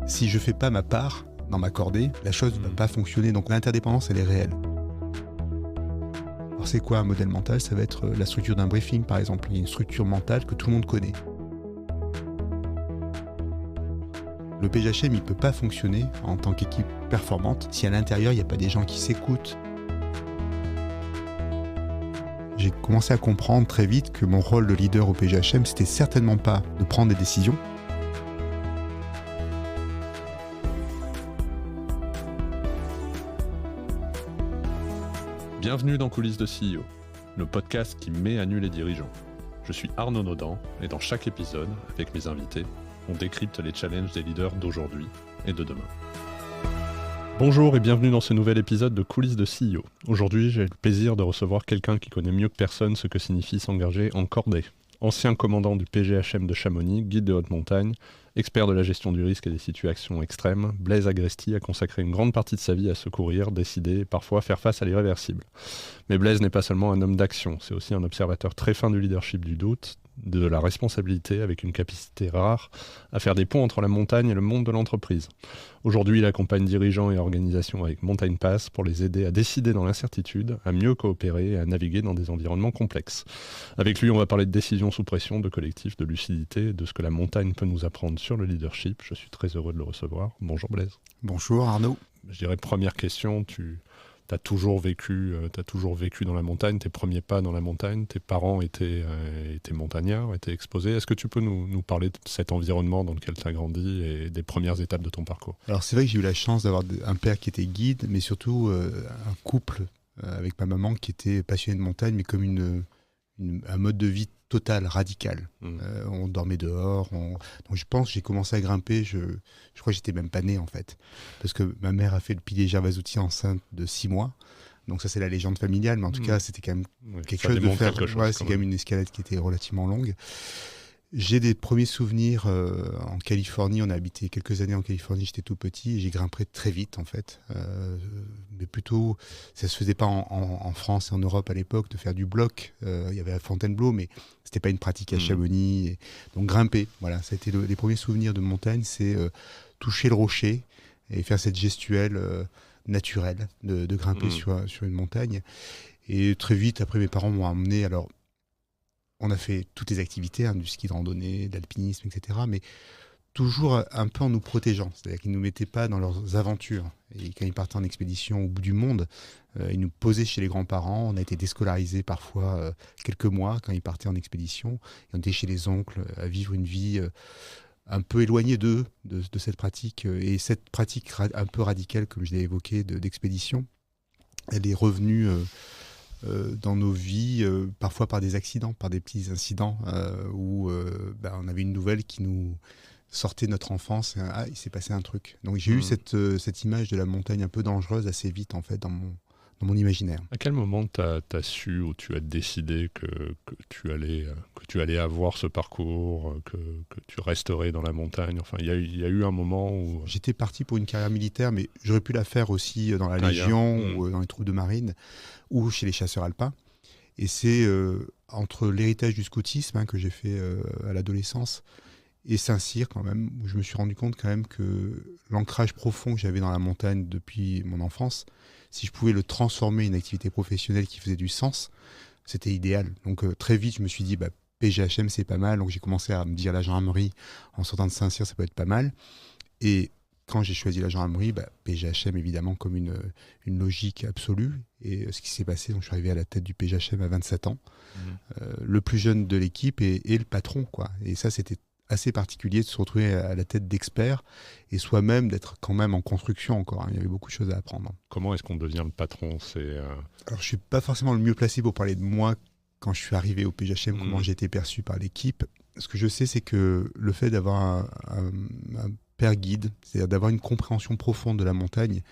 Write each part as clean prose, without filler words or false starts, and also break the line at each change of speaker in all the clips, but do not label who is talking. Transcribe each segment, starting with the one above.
Si je fais pas ma part dans ma cordée, la chose ne va pas fonctionner. Donc l'interdépendance, elle est réelle. Alors c'est quoi un modèle mental ? Ça va être la structure d'un briefing, par exemple. Il y a une structure mentale que tout le monde connaît. Le PGHM, il ne peut pas fonctionner en tant qu'équipe performante si à l'intérieur, il n'y a pas des gens qui s'écoutent. J'ai commencé à comprendre très vite que mon rôle de leader au PGHM, c'était certainement pas de prendre des décisions.
Bienvenue dans Coulisses de CEO, le podcast qui met à nu les dirigeants. Je suis Arnaud Naudan et dans chaque épisode, avec mes invités, on décrypte les challenges des leaders d'aujourd'hui et de demain. Bonjour et bienvenue dans ce nouvel épisode de Coulisses de CEO. Aujourd'hui, j'ai le plaisir de recevoir quelqu'un qui connaît mieux que personne ce que signifie s'engager en cordée. Ancien commandant du PGHM de Chamonix, guide de haute montagne, expert de la gestion du risque et des situations extrêmes, Blaise Agresti a consacré une grande partie de sa vie à secourir, décider et parfois faire face à l'irréversible. Mais Blaise n'est pas seulement un homme d'action, c'est aussi un observateur très fin du leadership du doute, de la responsabilité avec une capacité rare à faire des ponts entre la montagne et le monde de l'entreprise. Aujourd'hui, il accompagne dirigeants et organisations avec Montagne Pass pour les aider à décider dans l'incertitude, à mieux coopérer et à naviguer dans des environnements complexes. Avec lui, on va parler de décisions sous pression, de collectifs, de lucidité, de ce que la montagne peut nous apprendre sur le leadership. Je suis très heureux de le recevoir. Bonjour Blaise.
Bonjour Arnaud.
Je dirais première question, tu as toujours vécu dans la montagne, tes premiers pas dans la montagne, tes parents étaient montagnards, étaient exposés. Est-ce que tu peux nous parler de cet environnement dans lequel tu as grandi et des premières étapes de ton parcours ?
Alors c'est vrai que j'ai eu la chance d'avoir un père qui était guide, mais surtout un couple avec ma maman qui était passionné de montagne, mais comme un mode de vie total, radical. On dormait dehors. Donc je pense que j'ai commencé à grimper, je crois que j'étais même pas né en fait. Parce que ma mère a fait le pilier Gervasouti enceinte de 6 mois. Donc ça c'est la légende familiale, mais en tout cas c'était quand même quelque chose de faire. C'est quand même une escalade qui était relativement longue. J'ai des premiers souvenirs en Californie. On a habité quelques années en Californie, j'étais tout petit et j'ai grimpé très vite en fait. Mais plutôt, ça se faisait pas en France et en Europe à l'époque de faire du bloc. Il y avait à Fontainebleau, mais c'était pas une pratique à Chamonix. Donc grimper, voilà, ça a été les premiers souvenirs de montagne, c'est toucher le rocher et faire cette gestuelle naturelle de grimper sur une montagne. Et très vite, après, mes parents m'ont emmené. Alors, on a fait toutes les activités, du ski de randonnée, de l'alpinisme, etc. Mais toujours un peu en nous protégeant. C'est-à-dire qu'ils ne nous mettaient pas dans leurs aventures. Et quand ils partaient en expédition au bout du monde, ils nous posaient chez les grands-parents. On a été déscolarisés parfois quelques mois quand ils partaient en expédition. Et on était chez les oncles à vivre une vie un peu éloignée d'eux, de cette pratique. Et cette pratique un peu radicale, comme je l'ai évoqué, d'expédition, elle est revenue dans nos vies, parfois par des accidents, par des petits incidents où on avait une nouvelle qui nous sortait de notre enfance. Il s'est passé un truc. Donc j'ai eu cette image de la montagne un peu dangereuse assez vite en fait dans mon imaginaire.
À quel moment tu as su ou tu as décidé que tu allais avoir ce parcours, que tu resterais dans la montagne ? Enfin, il y a eu un moment où...
J'étais parti pour une carrière militaire, mais j'aurais pu la faire aussi dans la Légion ou dans les troupes de marine ou chez les chasseurs alpins. Et c'est entre l'héritage du scoutisme que j'ai fait à l'adolescence et Saint-Cyr quand même, où je me suis rendu compte quand même que l'ancrage profond que j'avais dans la montagne depuis mon enfance, si je pouvais le transformer en une activité professionnelle qui faisait du sens, c'était idéal. Donc très vite, je me suis dit, PGHM, c'est pas mal. Donc j'ai commencé à me dire la gendarmerie, en sortant de Saint-Cyr, ça peut être pas mal. Et quand j'ai choisi la gendarmerie, PGHM, évidemment, comme une logique absolue. Et ce qui s'est passé, donc je suis arrivé à la tête du PGHM à 27 ans, le plus jeune de l'équipe et le patron, quoi. Et ça, c'était assez particulier de se retrouver à la tête d'experts et soi-même d'être quand même en construction encore. Il y avait beaucoup de choses à apprendre.
Comment est-ce qu'on devient le patron ?
Alors, je ne suis pas forcément le mieux placé pour parler de moi quand je suis arrivé au PGHM, comment j'ai été perçu par l'équipe. Ce que je sais, c'est que le fait d'avoir un père guide, c'est-à-dire d'avoir une compréhension profonde de la montagne,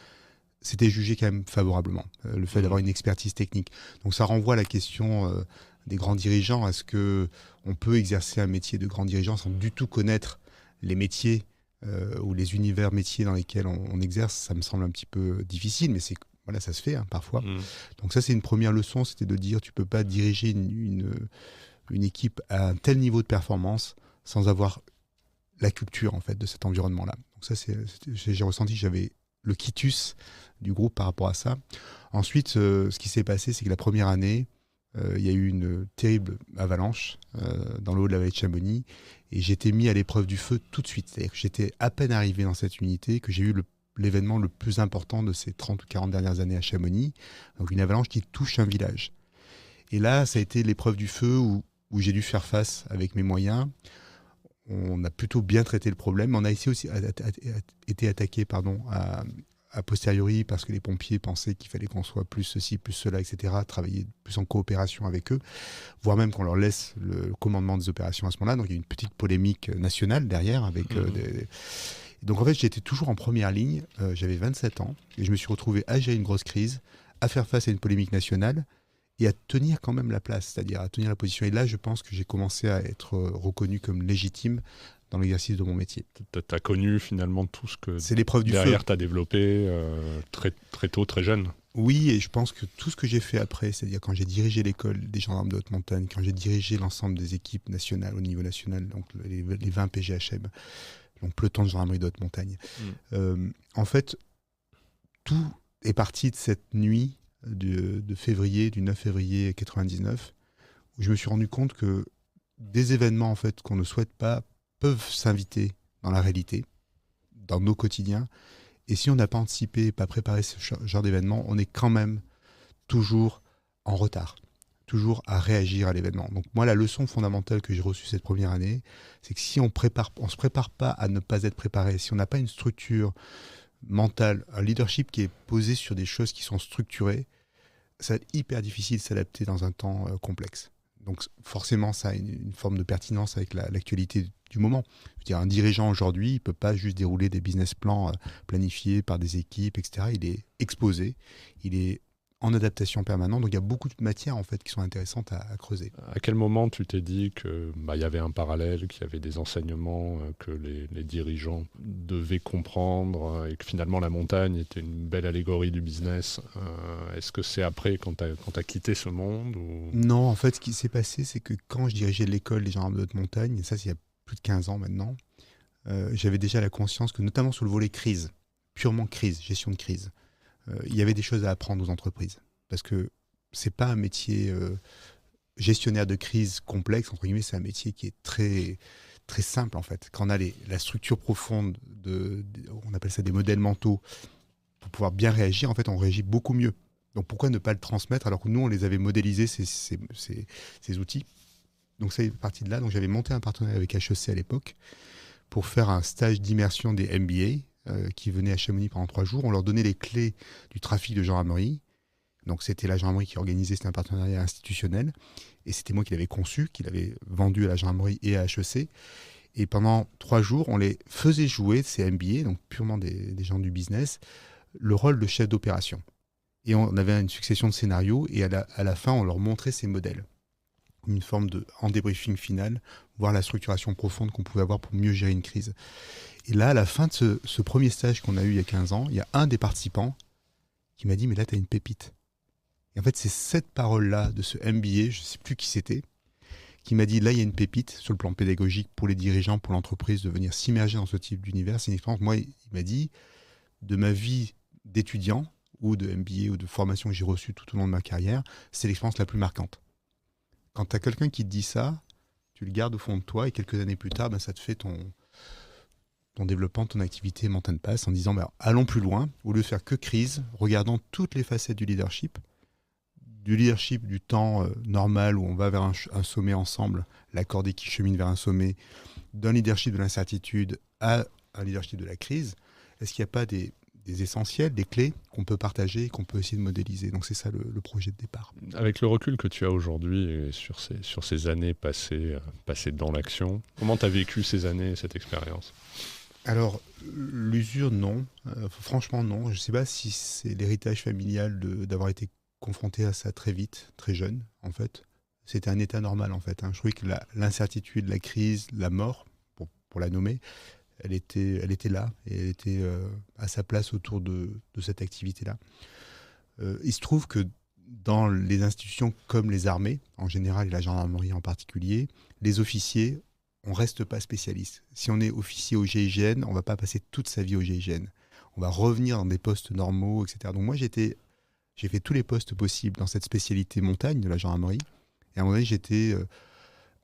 c'était jugé quand même favorablement. Le fait d'avoir une expertise technique. Donc ça renvoie à la question des grands dirigeants. Est-ce qu'on peut exercer un métier de grand dirigeant sans du tout connaître les métiers ou les univers métiers dans lesquels on exerce ? Ça me semble un petit peu difficile, mais voilà, ça se fait parfois. Donc ça, c'est une première leçon, c'était de dire tu peux pas diriger une équipe à un tel niveau de performance sans avoir la culture en fait de cet environnement-là. Donc ça, j'ai ressenti que j'avais le quitus du groupe par rapport à ça. Ensuite, ce qui s'est passé, c'est que la première année, il y a eu une terrible avalanche dans le haut de la vallée de Chamonix et j'étais mis à l'épreuve du feu tout de suite. C'est-à-dire que j'étais à peine arrivé dans cette unité que j'ai eu l'événement le plus important de ces 30 ou 40 dernières années à Chamonix, donc une avalanche qui touche un village. Et là, ça a été l'épreuve du feu où j'ai dû faire face avec mes moyens. On a plutôt bien traité le problème. On a aussi été attaqué a posteriori parce que les pompiers pensaient qu'il fallait qu'on soit plus ceci, plus cela, etc., travailler plus en coopération avec eux, voire même qu'on leur laisse le commandement des opérations à ce moment-là. Donc il y a eu une petite polémique nationale derrière. Donc en fait, j'étais toujours en première ligne. J'avais 27 ans et je me suis retrouvé à gérer une grosse crise, à faire face à une polémique nationale et à tenir quand même la place, c'est-à-dire à tenir la position. Et là, je pense que j'ai commencé à être reconnu comme légitime dans l'exercice de mon métier.
Tu as connu finalement tout ce que
c'est l'épreuve du
derrière
feu.
Tu as développé très, très tôt, très jeune.
Oui, et je pense que tout ce que j'ai fait après, c'est-à-dire quand j'ai dirigé l'école des gendarmes de haute montagne, quand j'ai dirigé l'ensemble des équipes nationales au niveau national, donc les 20 PGHM, donc peloton de gendarmerie de haute montagne, en fait, tout est parti de cette nuit de février, du 9 février 99, où je me suis rendu compte que des événements en fait qu'on ne souhaite pas peuvent s'inviter dans la réalité, dans nos quotidiens, et si on n'a pas anticipé, pas préparé ce genre d'événement, on est quand même toujours en retard, toujours à réagir à l'événement. Donc moi, la leçon fondamentale que j'ai reçue cette première année, c'est que si on se prépare pas à ne pas être préparé, si on n'a pas une structure mentale, un leadership qui est posé sur des choses qui sont structurées, ça va être hyper difficile de s'adapter dans un temps complexe. Donc forcément, ça a une forme de pertinence avec l'actualité du moment. Je veux dire, un dirigeant aujourd'hui, il ne peut pas juste dérouler des business plans planifiés par des équipes, etc. Il est exposé, il est en adaptation permanente. Donc il y a beaucoup de matières en fait, qui sont intéressantes à creuser.
À quel moment tu t'es dit qu'il y avait un parallèle, qu'il y avait des enseignements que les dirigeants devaient comprendre et que finalement la montagne était une belle allégorie du business? Est-ce que c'est après, quand tu as quitté ce monde ou...
Non, en fait, ce qui s'est passé, c'est que quand je dirigeais l'école des gendarmes de haute montagne, et ça, c'est il y a plus de 15 ans maintenant, j'avais déjà la conscience que, notamment sur le volet crise, purement crise, gestion de crise, il y avait des choses à apprendre aux entreprises. Parce que c'est pas un métier gestionnaire de crise complexe, entre guillemets, c'est un métier qui est très, très simple en fait. Quand on a la structure profonde, on appelle ça des modèles mentaux, pour pouvoir bien réagir, en fait, on réagit beaucoup mieux. Donc pourquoi ne pas le transmettre alors que nous, on les avait modélisés, ces outils. Donc ça est parti de là. Donc j'avais monté un partenariat avec HEC à l'époque pour faire un stage d'immersion des MBA qui venaient à Chamonix pendant 3 jours. On leur donnait les clés du trafic de gendarmerie. Donc c'était la gendarmerie qui organisait, c'était un partenariat institutionnel. Et c'était moi qui l'avais conçu, qui l'avais vendu à la gendarmerie et à HEC. Et pendant 3 jours, on les faisait jouer, ces MBA, donc purement des gens du business, le rôle de chef d'opération. Et on avait une succession de scénarios, et à la fin, on leur montrait ces modèles. Une forme en débriefing final, voir la structuration profonde qu'on pouvait avoir pour mieux gérer une crise. Et là, à la fin de ce premier stage qu'on a eu il y a 15 ans, il y a un des participants qui m'a dit « Mais là, tu as une pépite ». Et en fait, c'est cette parole-là de ce MBA, je ne sais plus qui c'était, qui m'a dit « Là, il y a une pépite sur le plan pédagogique pour les dirigeants, pour l'entreprise, de venir s'immerger dans ce type d'univers. » C'est une expérience, moi, il m'a dit, de ma vie d'étudiant, ou de MBA, ou de formation que j'ai reçue tout au long de ma carrière, c'est l'expérience la plus marquante. Quand tu as quelqu'un qui te dit ça, tu le gardes au fond de toi, et quelques années plus tard, ça te fait ton développement, ton activité Mountain Pass, en disant allons plus loin, au lieu de faire que crise, regardons toutes les facettes du leadership du temps normal où on va vers un sommet ensemble, la cordée qui chemine vers un sommet, d'un leadership de l'incertitude à un leadership de la crise. Est-ce qu'il n'y a pas des essentiels, des clés qu'on peut partager, qu'on peut essayer de modéliser? Donc c'est ça le projet de départ.
Avec le recul que tu as aujourd'hui et sur ces années passées dans l'action, comment tu as vécu ces années, cette expérience?
Alors, l'usure, non. Franchement, non. Je ne sais pas si c'est l'héritage familial d'avoir été confronté à ça très vite, très jeune, en fait. C'était un état normal, en fait. Je trouvais que l'incertitude, la crise, la mort, pour la nommer, elle était là, et elle était à sa place autour de cette activité-là. Il se trouve que dans les institutions comme les armées, en général, et la gendarmerie en particulier, les officiers on reste pas spécialiste. Si on est officier au GIGN, on va pas passer toute sa vie au GIGN. On va revenir dans des postes normaux, etc. Donc moi, j'ai fait tous les postes possibles dans cette spécialité montagne de la gendarmerie. Et à un moment donné, j'étais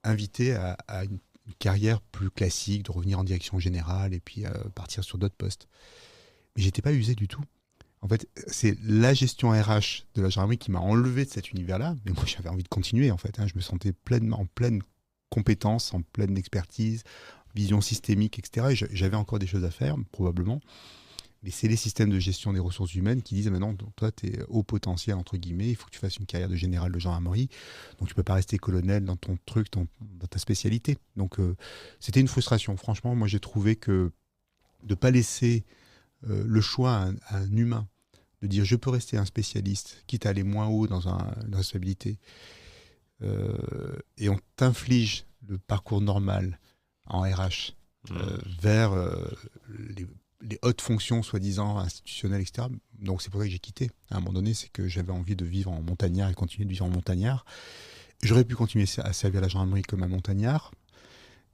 invité à une carrière plus classique, de revenir en direction générale et puis partir sur d'autres postes. Mais j'étais pas usé du tout. En fait, c'est la gestion RH de la gendarmerie qui m'a enlevé de cet univers-là. Mais moi, j'avais envie de continuer, en fait. Je me sentais en pleine compétence, en pleine expertise, vision systémique, etc. Et j'avais encore des choses à faire, probablement. Mais c'est les systèmes de gestion des ressources humaines qui disent maintenant, toi, tu es haut potentiel, entre guillemets, il faut que tu fasses une carrière de général de gendarmerie. Donc, tu ne peux pas rester colonel dans ton truc, dans ta spécialité. Donc, c'était une frustration. Franchement, moi, j'ai trouvé que de ne pas laisser le choix à un humain, de dire je peux rester un spécialiste, quitte à aller moins haut dans une responsabilité, et on t'inflige le parcours normal en RH vers les hautes fonctions soi-disant institutionnelles, etc. Donc c'est pour ça que j'ai quitté. À un moment donné, c'est que j'avais envie de vivre en montagnard et continuer de vivre en montagnard. J'aurais pu continuer à servir la gendarmerie comme un montagnard,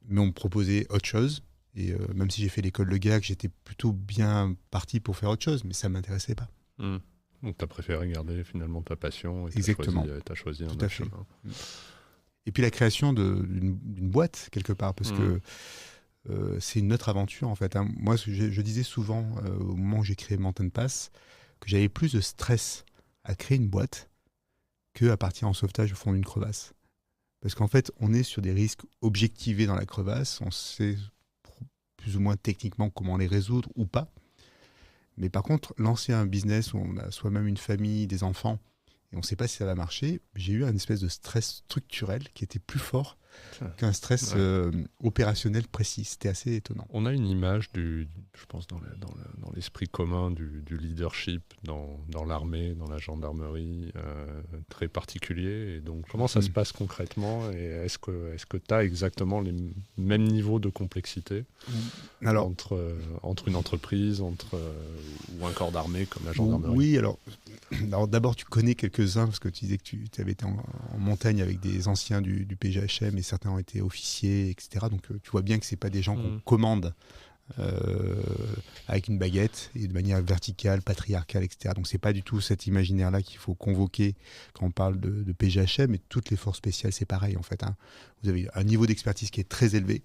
mais on me proposait autre chose. Et même si j'ai fait l'école de GAC, j'étais plutôt bien parti pour faire autre chose, mais ça ne m'intéressait pas.
Donc tu as préféré garder finalement ta passion et
exactement.
Tu as choisi un
autre
chemin.
Et puis la création d'une boîte, quelque part, parce que c'est une autre aventure en fait. Moi, je disais souvent au moment où j'ai créé Mountain Pass que j'avais plus de stress à créer une boîte qu'à partir en sauvetage au fond d'une crevasse. Parce qu'en fait, on est sur des risques objectivés dans la crevasse, on sait plus ou moins techniquement comment les résoudre ou pas. Mais par contre, lancer un business où on a soi-même une famille, des enfants, et on ne sait pas si ça va marcher, j'ai eu un espèce de stress structurel qui était plus fort qu'un stress opérationnel précis. C'était assez étonnant.
On a une image, je pense, dans l'esprit commun du leadership dans l'armée, dans la gendarmerie, très particulier. Et donc, comment ça se passe concrètement? Et est-ce que tu as exactement les mêmes niveaux de complexité entre une entreprise ou un corps d'armée comme la gendarmerie?
Oui, alors d'abord, tu connais quelques-uns, parce que tu disais que tu avais été en montagne avec des anciens du PGHM, et certains ont été officiers, etc. Donc tu vois bien que ce n'est pas des gens qu'on commande avec une baguette et de manière verticale, patriarcale, etc. Donc c'est pas du tout cet imaginaire-là qu'il faut convoquer quand on parle de PGHM, et toutes les forces spéciales, c'est pareil en fait. Vous avez un niveau d'expertise qui est très élevé.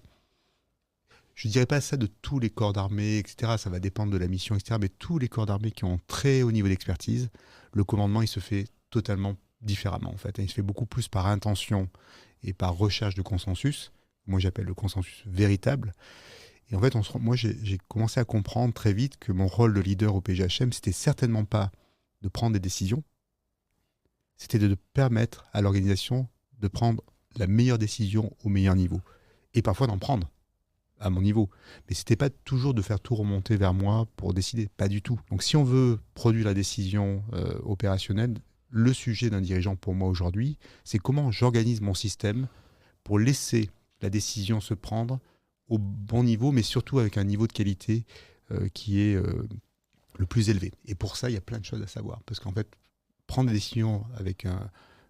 Je ne dirais pas ça de tous les corps d'armée, etc. Ça va dépendre de la mission, etc. Mais tous les corps d'armée qui ont un très haut niveau d'expertise, le commandement, il se fait totalement différemment, en fait. Il se fait beaucoup plus par intention et par recherche de consensus. Moi, j'appelle le consensus véritable. Et en fait, moi, j'ai commencé à comprendre très vite que mon rôle de leader au PGHM, c'était certainement pas de prendre des décisions. C'était de permettre à l'organisation de prendre la meilleure décision au meilleur niveau. Et parfois d'en prendre à mon niveau. Mais c'était pas toujours de faire tout remonter vers moi pour décider, pas du tout. Donc si on veut produire la décision opérationnelle, le sujet d'un dirigeant pour moi aujourd'hui, c'est comment j'organise mon système pour laisser la décision se prendre au bon niveau, mais surtout avec un niveau de qualité qui est le plus élevé. Et pour ça, il y a plein de choses à savoir. Parce qu'en fait, prendre des décisions avec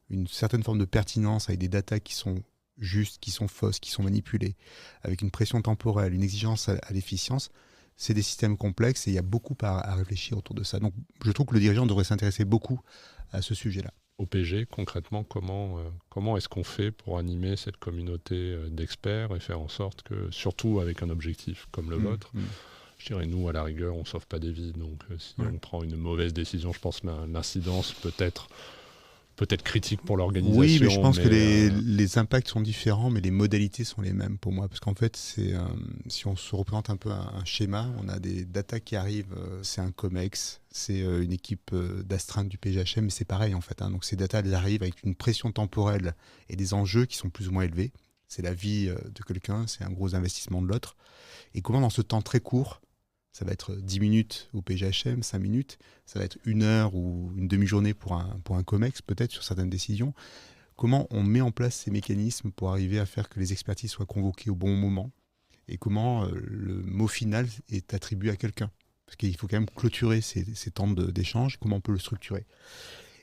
une certaine forme de pertinence, avec des datas qui sont justes, qui sont fausses, qui sont manipulées, avec une pression temporelle, une exigence à l'efficience, c'est des systèmes complexes et il y a beaucoup à réfléchir autour de ça. Donc je trouve que le dirigeant devrait s'intéresser beaucoup à ce sujet-là.
Au PG, concrètement, comment est-ce qu'on fait pour animer cette communauté d'experts et faire en sorte que, surtout avec un objectif comme le vôtre, je dirais, nous, à la rigueur, on ne sauve pas des vies. Donc si on prend une mauvaise décision, je pense que l'incidence peut-être critique pour l'organisation.
Oui, mais je pense que les impacts sont différents, mais les modalités sont les mêmes pour moi. Parce qu'en fait, si on se représente un peu un schéma, on a des data qui arrivent, c'est un COMEX, c'est une équipe d'astreinte du PGHM, mais c'est pareil en fait. Donc ces data, elles arrivent avec une pression temporelle et des enjeux qui sont plus ou moins élevés. C'est la vie de quelqu'un, c'est un gros investissement de l'autre. Et comment dans ce temps très court, ça va être 10 minutes au PGHM, 5 minutes, ça va être 1 heure ou une demi-journée pour un COMEX, peut-être, sur certaines décisions. Comment on met en place ces mécanismes pour arriver à faire que les expertises soient convoquées au bon moment, et comment le mot final est attribué à quelqu'un. Parce qu'il faut quand même clôturer ces temps d'échange, comment on peut le structurer.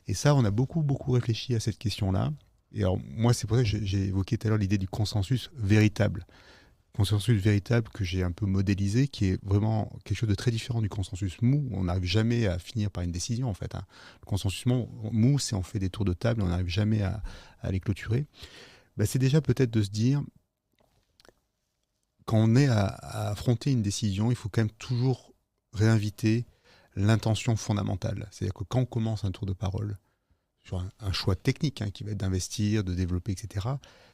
Et ça, on a beaucoup, beaucoup réfléchi à cette question-là. Et alors, moi, c'est pour ça que j'ai évoqué tout à l'heure l'idée du consensus véritable. consensus véritable que j'ai un peu modélisé, qui est vraiment quelque chose de très différent du consensus mou. On n'arrive jamais à finir par une décision, en fait. Le consensus mou, c'est on fait des tours de table, on n'arrive jamais à les clôturer. C'est déjà peut-être de se dire, quand on est à affronter une décision, il faut quand même toujours réinviter l'intention fondamentale. C'est-à-dire que quand on commence un tour de parole sur un choix technique qui va être d'investir, de développer, etc.,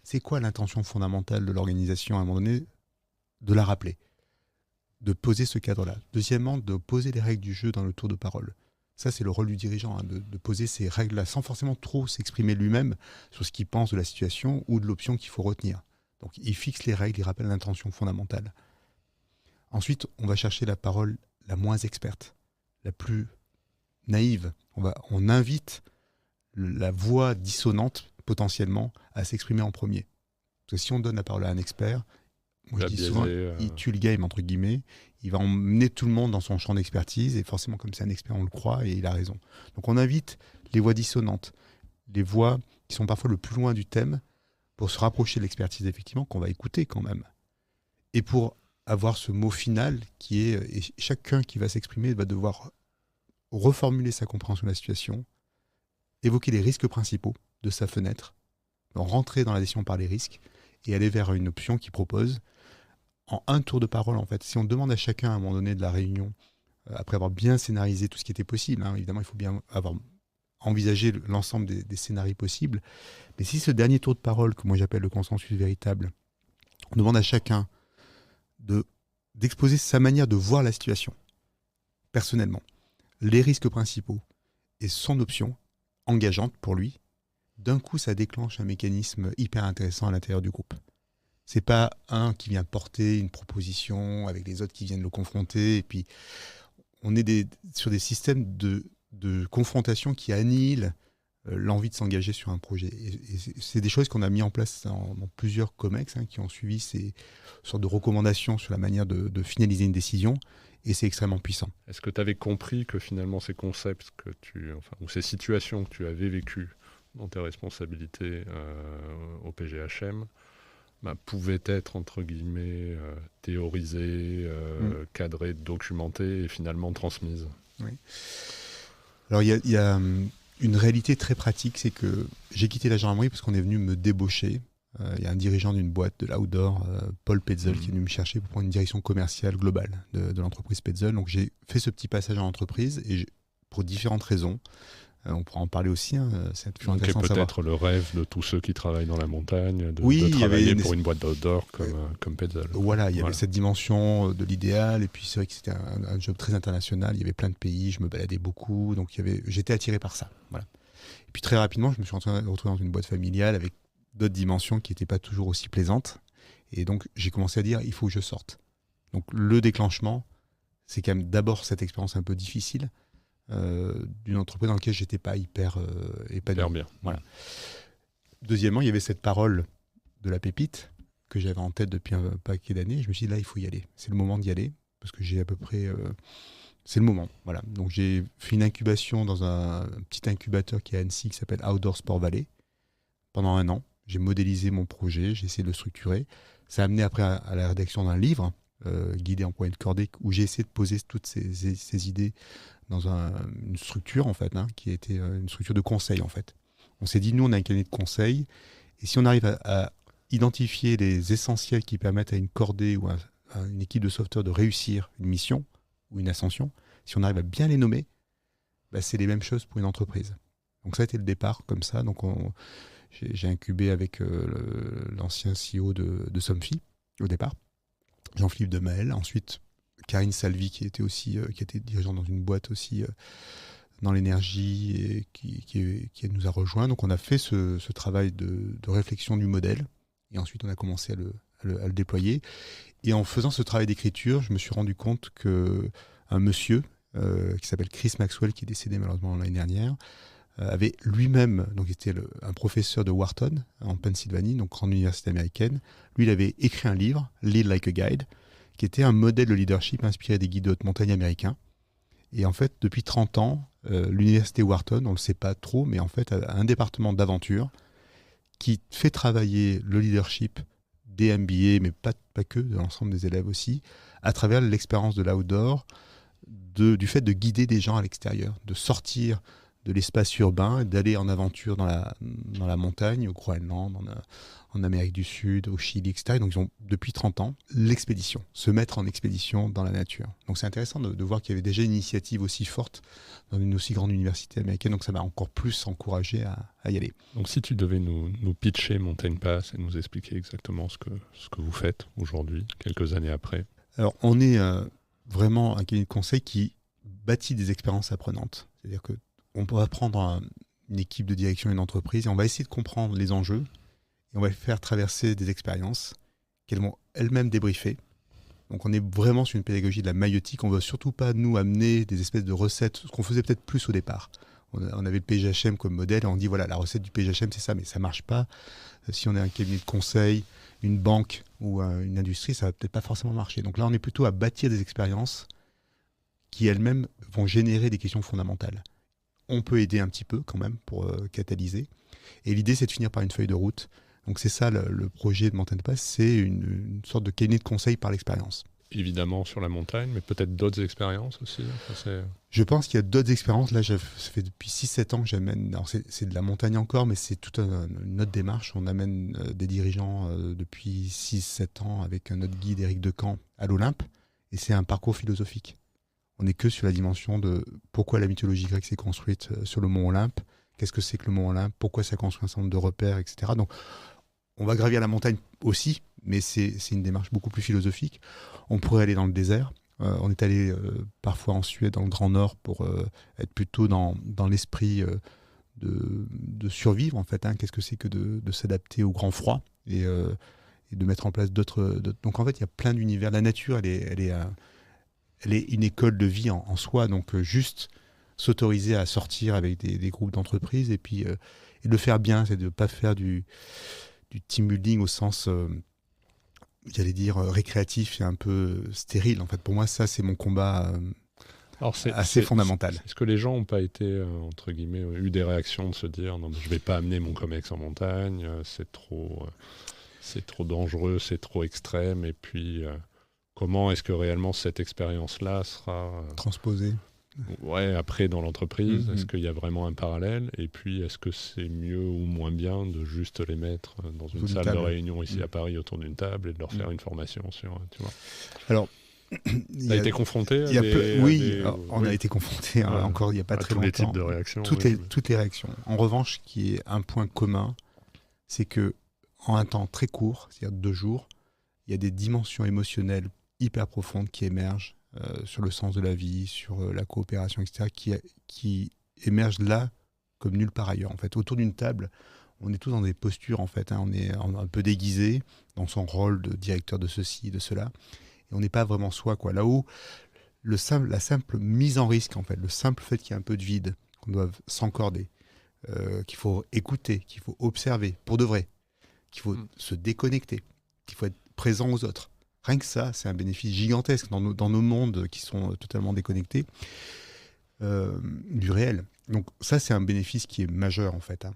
c'est quoi l'intention fondamentale de l'organisation à un moment donné? De la rappeler, de poser ce cadre-là. Deuxièmement, de poser les règles du jeu dans le tour de parole. Ça, c'est le rôle du dirigeant, de poser ces règles-là sans forcément trop s'exprimer lui-même sur ce qu'il pense de la situation ou de l'option qu'il faut retenir. Donc, il fixe les règles, il rappelle l'intention fondamentale. Ensuite, on va chercher la parole la moins experte, la plus naïve. On invite la voix dissonante, potentiellement, à s'exprimer en premier. Parce que si on donne la parole à un expert, moi je dis souvent, il tue le game, entre guillemets. Il va emmener tout le monde dans son champ d'expertise, et forcément, comme c'est un expert, on le croit, et il a raison. Donc on invite les voix dissonantes, les voix qui sont parfois le plus loin du thème, pour se rapprocher de l'expertise, effectivement, qu'on va écouter quand même. Et pour avoir ce mot final qui est, et chacun qui va s'exprimer va devoir reformuler sa compréhension de la situation, évoquer les risques principaux de sa fenêtre, rentrer dans la décision par les risques et aller vers une option qu'il propose en un tour de parole. En fait, si on demande à chacun à un moment donné de la réunion, après avoir bien scénarisé tout ce qui était possible, évidemment il faut bien avoir envisagé l'ensemble des scénarios possibles, mais si ce dernier tour de parole, que moi j'appelle le consensus véritable, on demande à chacun d'exposer sa manière de voir la situation, personnellement, les risques principaux et son option engageante pour lui, d'un coup ça déclenche un mécanisme hyper intéressant à l'intérieur du groupe. C'est pas un qui vient porter une proposition avec les autres qui viennent le confronter, et puis on est sur des systèmes de confrontation qui annihilent l'envie de s'engager sur un projet. Et c'est des choses qu'on a mis en place dans plusieurs COMEX qui ont suivi ces sortes de recommandations sur la manière de finaliser une décision, et c'est extrêmement puissant.
Est-ce que tu avais compris que finalement ces concepts ou ces situations que tu avais vécues dans tes responsabilités au PGHM pouvaient être, entre guillemets, théorisées, cadrées, documentées et finalement transmises?
Oui. Alors il y a une réalité très pratique, c'est que j'ai quitté la gendarmerie parce qu'on est venu me débaucher. Il y a un dirigeant d'une boîte de l'outdoor, Paul Petzel, qui est venu me chercher pour prendre une direction commerciale globale de l'entreprise Petzel. Donc j'ai fait ce petit passage en entreprise, et pour différentes raisons. On pourra en parler aussi. C'est toujours intéressant de savoir.
Peut-être le rêve de tous ceux qui travaillent dans la montagne, de travailler pour une boîte d'outdoor comme Petzel.
Voilà, il y avait cette dimension de l'idéal, et puis c'est vrai que c'était un job très international. Il y avait plein de pays, je me baladais beaucoup, donc j'étais attiré par ça. Voilà. Et puis très rapidement, je me suis retrouvé dans une boîte familiale avec d'autres dimensions qui n'étaient pas toujours aussi plaisantes. Et donc j'ai commencé à dire, il faut que je sorte. Donc le déclenchement, c'est quand même d'abord cette expérience un peu difficile, d'une entreprise dans laquelle j'étais pas hyper épanoui.
Bien.
Voilà. Deuxièmement, il y avait cette parole de la pépite que j'avais en tête depuis un paquet d'années. Je me suis dit, là, il faut y aller. C'est le moment d'y aller, parce que j'ai à peu près... c'est le moment. Voilà. Donc j'ai fait une incubation dans un petit incubateur qui est à Annecy, qui s'appelle Outdoor Sport Valley, pendant 1 an. J'ai modélisé mon projet, j'ai essayé de le structurer. Ça a amené après à la rédaction d'un livre, guidé en poignée de cordée, où j'ai essayé de poser toutes ces idées dans une structure, en fait, qui a été une structure de conseil, en fait. On s'est dit, nous, on a un cabinet de conseil, et si on arrive à identifier les essentiels qui permettent à une cordée ou à une équipe de sauveteurs de réussir une mission ou une ascension, si on arrive à bien les nommer, c'est les mêmes choses pour une entreprise. Donc ça a été le départ, comme ça. Donc j'ai incubé avec l'ancien CEO de Somfy, au départ, Jean-Philippe Demaël, ensuite Karine Salvi, qui était dirigeante dans une boîte aussi dans l'énergie, et qui nous a rejoints. Donc on a fait ce travail de réflexion du modèle, et ensuite on a commencé à le déployer. Et en faisant ce travail d'écriture, je me suis rendu compte qu'un monsieur qui s'appelle Chris Maxwell, qui est décédé malheureusement l'année dernière, avait lui-même, donc il était un professeur de Wharton en Pennsylvanie, donc grande université américaine. Lui, il avait écrit un livre, Lead Like a Guide, qui était un modèle de leadership inspiré des guides de haute montagne américains. Et en fait, depuis 30 ans, l'université Wharton, on ne le sait pas trop, mais en fait, a un département d'aventure qui fait travailler le leadership des MBA, mais pas que, de l'ensemble des élèves aussi, à travers l'expérience de l'outdoor, du fait de guider des gens à l'extérieur, de sortir de l'espace urbain, d'aller en aventure dans la montagne, au Groenland, en Amérique du Sud, au Chili, etc. Donc ils ont depuis 30 ans l'expédition, se mettre en expédition dans la nature. Donc c'est intéressant de voir qu'il y avait déjà une initiative aussi forte dans une aussi grande université américaine, donc ça m'a encore plus encouragé à y aller.
Donc si tu devais nous pitcher Mountain Pass et nous expliquer exactement ce que vous faites aujourd'hui, quelques années après.
Alors on est vraiment un cabinet de conseil qui bâtit des expériences apprenantes. C'est-à-dire qu'on va prendre une équipe de direction et une entreprise et on va essayer de comprendre les enjeux et on va faire traverser des expériences qu'elles vont elles-mêmes débriefer. Donc on est vraiment sur une pédagogie de la maïeutique. On ne veut surtout pas nous amener des espèces de recettes, ce qu'on faisait peut-être plus au départ. On avait le PGHM comme modèle et on dit voilà, la recette du PGHM c'est ça, mais ça ne marche pas. Si on est un cabinet de conseil, une banque ou une industrie, ça ne va peut-être pas forcément marcher. Donc là on est plutôt à bâtir des expériences qui elles-mêmes vont générer des questions fondamentales. On peut aider un petit peu quand même pour catalyser. Et l'idée c'est de finir par une feuille de route. Donc c'est ça le projet de Mountain Pass, c'est une sorte de cabinet de conseil par l'expérience.
Évidemment sur la montagne, mais peut-être d'autres expériences aussi.
Je pense qu'il y a d'autres expériences. Là, ça fait depuis 6-7 ans que j'amène. Alors c'est de la montagne encore, mais c'est toute une autre démarche. On amène des dirigeants depuis 6-7 ans avec notre guide Éric Decamp à l'Olympe. Et c'est un parcours philosophique. On n'est que sur la dimension de pourquoi la mythologie grecque s'est construite sur le mont Olympe. Qu'est-ce que c'est que le mont Olympe? Pourquoi ça construit un certain nombre de repères, etc. Donc, on va gravir la montagne aussi, mais c'est une démarche beaucoup plus philosophique. On pourrait aller dans le désert. On est allé parfois en Suède, dans le Grand Nord, pour être plutôt dans l'esprit de survivre, en fait. Qu'est-ce que c'est que de s'adapter au grand froid et de mettre en place d'autres... Donc, en fait, il y a plein d'univers. La nature, elle est une école de vie en soi. Donc, juste s'autoriser à sortir avec des groupes d'entreprises et puis et de le faire bien, c'est de ne pas faire du team building au sens, j'allais dire, récréatif et un peu stérile. En fait, pour moi, ça, c'est mon combat assez fondamental.
Est-ce que les gens n'ont pas été, entre guillemets, eu des réactions de se dire non, mais je ne vais pas amener mon comex en montagne, c'est trop dangereux, c'est trop extrême, et puis comment est-ce que réellement cette expérience-là sera
transposée?
Ouais, après dans l'entreprise, est-ce qu'il y a vraiment un parallèle? Et puis, est-ce que c'est mieux ou moins bien de juste les mettre dans une salle de réunion ici à Paris autour d'une table et de leur faire une formation sur, tu vois?
Alors,
tu as été confronté
on a été confronté encore il n'y a pas très longtemps.
Tous les types de réactions.
Toutes les réactions. En revanche, ce qui est un point commun, c'est que en un temps très court, c'est-à-dire 2 jours, il y a des dimensions émotionnelles hyper profondes qui émergent. Sur le sens de la vie, sur la coopération, etc., qui émergent là comme nulle part ailleurs. En fait, autour d'une table, on est tous dans des postures, en fait. On est un peu déguisé dans son rôle de directeur de ceci, de cela, et on n'est pas vraiment soi, quoi. Là-haut, la simple mise en risque, en fait, le simple fait qu'il y ait un peu de vide, qu'on doit s'encorder, qu'il faut écouter, qu'il faut observer pour de vrai, qu'il faut se déconnecter, qu'il faut être présent aux autres. Rien que ça, c'est un bénéfice gigantesque dans nos mondes qui sont totalement déconnectés du réel. Donc ça, c'est un bénéfice qui est majeur, en fait.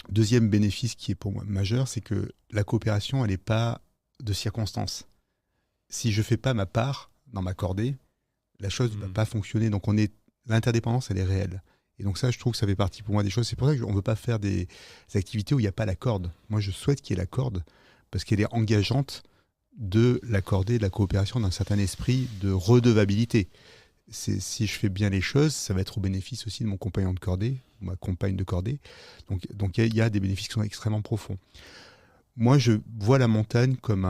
Deuxième bénéfice qui est pour moi majeur, c'est que la coopération, elle n'est pas de circonstance. Si je ne fais pas ma part dans ma cordée, la chose ne va pas fonctionner. Donc l'interdépendance, elle est réelle. Et donc ça, je trouve que ça fait partie pour moi des choses. C'est pour ça qu'on ne veut pas faire des activités où il n'y a pas la corde. Moi, je souhaite qu'il y ait la corde parce qu'elle est engageante de l'accorder, de la coopération d'un certain esprit de redevabilité. Si je fais bien les choses, ça va être au bénéfice aussi de mon compagnon de cordée, ma compagne de cordée. Donc il y a des bénéfices qui sont extrêmement profonds. Moi, je vois la montagne comme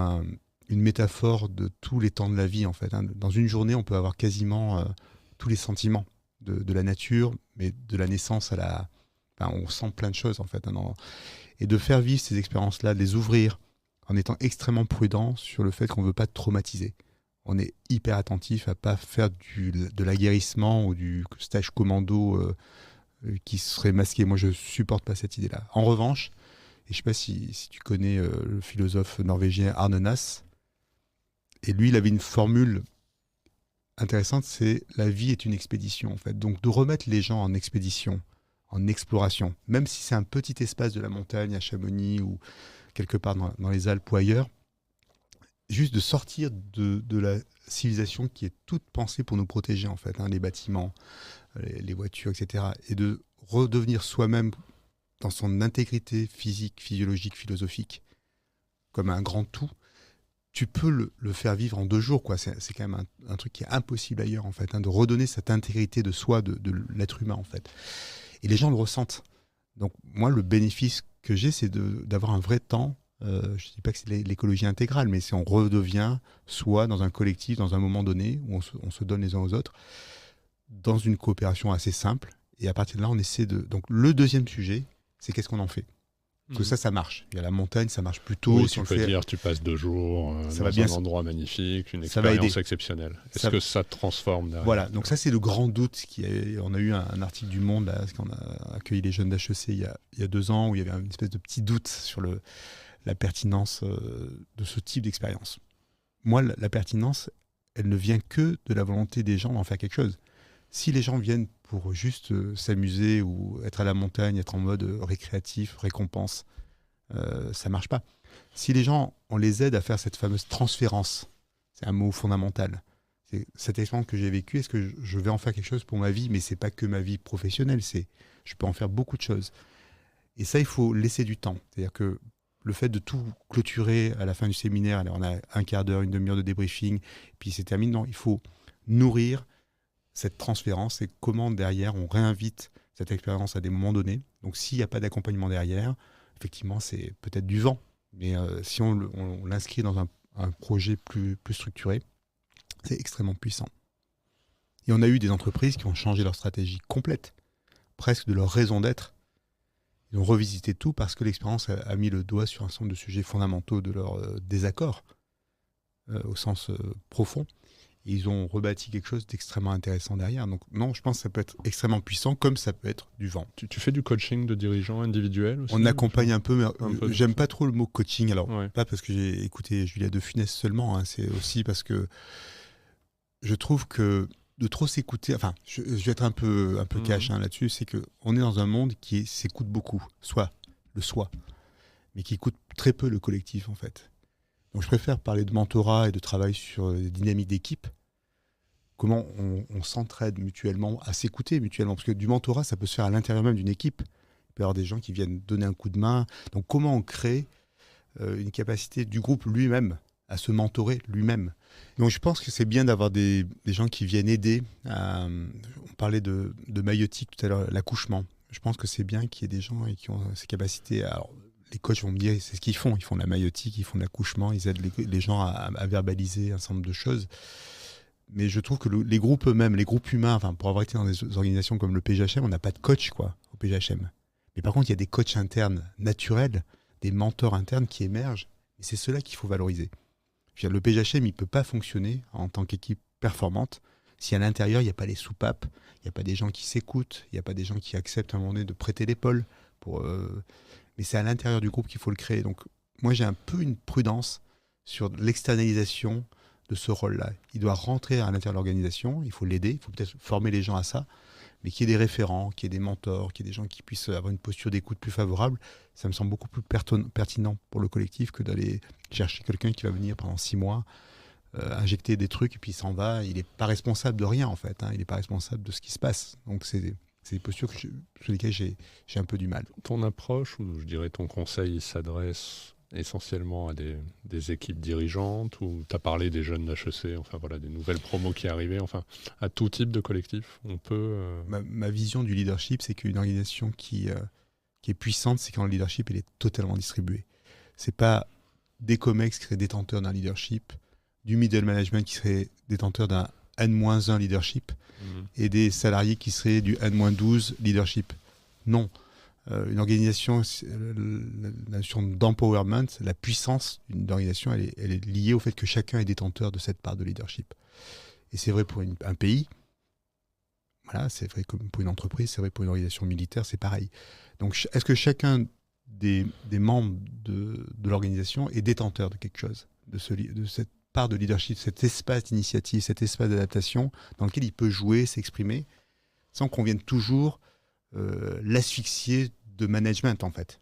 une métaphore de tous les temps de la vie, en fait. Dans une journée, on peut avoir quasiment tous les sentiments de la nature, mais de la naissance à la... on sent plein de choses, en fait. Et de faire vivre ces expériences-là, de les ouvrir, en étant extrêmement prudent sur le fait qu'on ne veut pas traumatiser. On est hyper attentif à ne pas faire de l'aguerrissement ou du stage commando qui serait masqué. Moi, je ne supporte pas cette idée-là. En revanche, et je ne sais pas si tu connais le philosophe norvégien Arne Næss, et lui, il avait une formule intéressante, c'est « la vie est une expédition ». En fait. Donc, de remettre les gens en expédition, en exploration, même si c'est un petit espace de la montagne à Chamonix ou quelque part dans les Alpes ou ailleurs, juste de sortir de la civilisation qui est toute pensée pour nous protéger, en fait, les bâtiments, les voitures, etc. Et de redevenir soi-même dans son intégrité physique, physiologique, philosophique, comme un grand tout, tu peux le faire vivre en 2 jours, quoi. C'est quand même un truc qui est impossible ailleurs, en fait, de redonner cette intégrité de soi, de l'être humain, en fait. Et les gens le ressentent. Donc, moi, le bénéfice que j'ai, c'est d'avoir un vrai temps. Je ne dis pas que c'est l'écologie intégrale, mais c'est on redevient soi dans un collectif, dans un moment donné, où on se donne les uns aux autres, dans une coopération assez simple. Et à partir de là, on essaie de... Donc, le deuxième sujet, c'est qu'est-ce qu'on en fait. Parce que ça marche. Il y a la montagne, ça marche plutôt.
Oui, si tu peux dire, tu passes 2 jours dans un endroit magnifique, une expérience exceptionnelle. Est-ce que ça transforme derrière?
Voilà, donc ça c'est le grand doute. On a eu un article du Monde, là, parce qu'on a accueilli les jeunes d'HEC il y a 2 ans, où il y avait une espèce de petit doute sur la pertinence de ce type d'expérience. Moi, la pertinence, elle ne vient que de la volonté des gens d'en faire quelque chose. Si les gens viennent pour juste s'amuser ou être à la montagne, être en mode récréatif, récompense, ça marche pas. Si les gens, on les aide à faire cette fameuse transférence, c'est un mot fondamental. C'est cette expérience que j'ai vécue, est-ce que je vais en faire quelque chose pour ma vie? Mais c'est pas que ma vie professionnelle, je peux en faire beaucoup de choses. Et ça, il faut laisser du temps. C'est-à-dire que le fait de tout clôturer à la fin du séminaire, alors on a un quart d'heure, une demi-heure de débriefing, puis c'est terminé. Non, il faut nourrir cette transférence et comment derrière on réinvite cette expérience à des moments donnés. Donc s'il n'y a pas d'accompagnement derrière, effectivement c'est peut-être du vent, mais si on l'inscrit dans un projet plus structuré, c'est extrêmement puissant. Et on a eu des entreprises qui ont changé leur stratégie complète, presque de leur raison d'être. Ils ont revisité tout parce que l'expérience a mis le doigt sur un certain nombre de sujets fondamentaux de leur désaccord, au sens profond. Et ils ont rebâti quelque chose d'extrêmement intéressant derrière. Donc non, je pense que ça peut être extrêmement puissant, comme ça peut être du vent.
Tu fais du coaching de dirigeants individuels aussi?
On accompagne un peu, mais j'aime pas trop le mot coaching. Alors, pas parce que j'ai écouté Julia de Funès seulement, c'est aussi parce que je trouve que de trop s'écouter, enfin, je vais être un peu cash là-dessus, c'est qu'on est dans un monde qui s'écoute beaucoup, soit le soi, mais qui écoute très peu le collectif, en fait. Donc je préfère parler de mentorat et de travail sur les dynamiques d'équipe, comment on s'entraide mutuellement, à s'écouter mutuellement, parce que du mentorat, ça peut se faire à l'intérieur même d'une équipe. Il peut y avoir des gens qui viennent donner un coup de main. Donc comment on crée une capacité du groupe lui-même à se mentorer lui-même. Donc je pense que c'est bien d'avoir des gens qui viennent aider. On parlait de maïeutique tout à l'heure, l'accouchement. Je pense que c'est bien qu'il y ait des gens qui ont ces capacités. Alors, les coachs vont me dire, c'est ce qu'ils font. Ils font de la maïeutique, ils font de l'accouchement, ils aident les gens à verbaliser un certain nombre de choses. Mais je trouve que les groupes eux-mêmes, les groupes humains, enfin, pour avoir été dans des organisations comme le PGHM, on n'a pas de coach au PGHM. Mais par contre, il y a des coachs internes naturels, des mentors internes qui émergent. Et c'est cela qu'il faut valoriser. Le PGHM, il ne peut pas fonctionner en tant qu'équipe performante si à l'intérieur, il n'y a pas les soupapes, il n'y a pas des gens qui s'écoutent, il n'y a pas des gens qui acceptent à un moment donné de prêter l'épaule. Mais c'est à l'intérieur du groupe qu'il faut le créer. Donc moi, j'ai un peu une prudence sur l'externalisation de ce rôle-là. Il doit rentrer à l'intérieur de l'organisation, il faut l'aider, il faut peut-être former les gens à ça, mais qu'il y ait des référents, qu'il y ait des mentors, qu'il y ait des gens qui puissent avoir une posture d'écoute plus favorable, ça me semble beaucoup plus pertinent pour le collectif que d'aller chercher quelqu'un qui va venir pendant 6 mois, injecter des trucs et puis il s'en va. Il n'est pas responsable de rien, en fait. Il n'est pas responsable de ce qui se passe. Donc c'est des postures sur lesquelles j'ai un peu du mal.
Ton approche, ou je dirais ton conseil, s'adresse essentiellement à des équipes dirigeantes, ou tu as parlé des jeunes d'HEC, enfin voilà, des nouvelles promos qui arrivaient, enfin à tout type de collectif, on peut...
Ma vision du leadership, c'est qu'une organisation qui est puissante, c'est quand le leadership il est totalement distribué. C'est pas des COMEX qui seraient détenteurs d'un leadership, du middle management qui serait détenteur d'un N-1 leadership, et des salariés qui seraient du N-12 leadership. Non. Une organisation, la notion d'empowerment, la puissance d'une organisation, elle est liée au fait que chacun est détenteur de cette part de leadership. Et c'est vrai pour un pays, voilà, c'est vrai comme pour une entreprise, c'est vrai pour une organisation militaire, c'est pareil. Donc est-ce que chacun des membres de l'organisation est détenteur de quelque chose, de cette part de leadership, cet espace d'initiative, cet espace d'adaptation dans lequel il peut jouer, s'exprimer, sans qu'on vienne toujours l'asphyxier de management, en fait.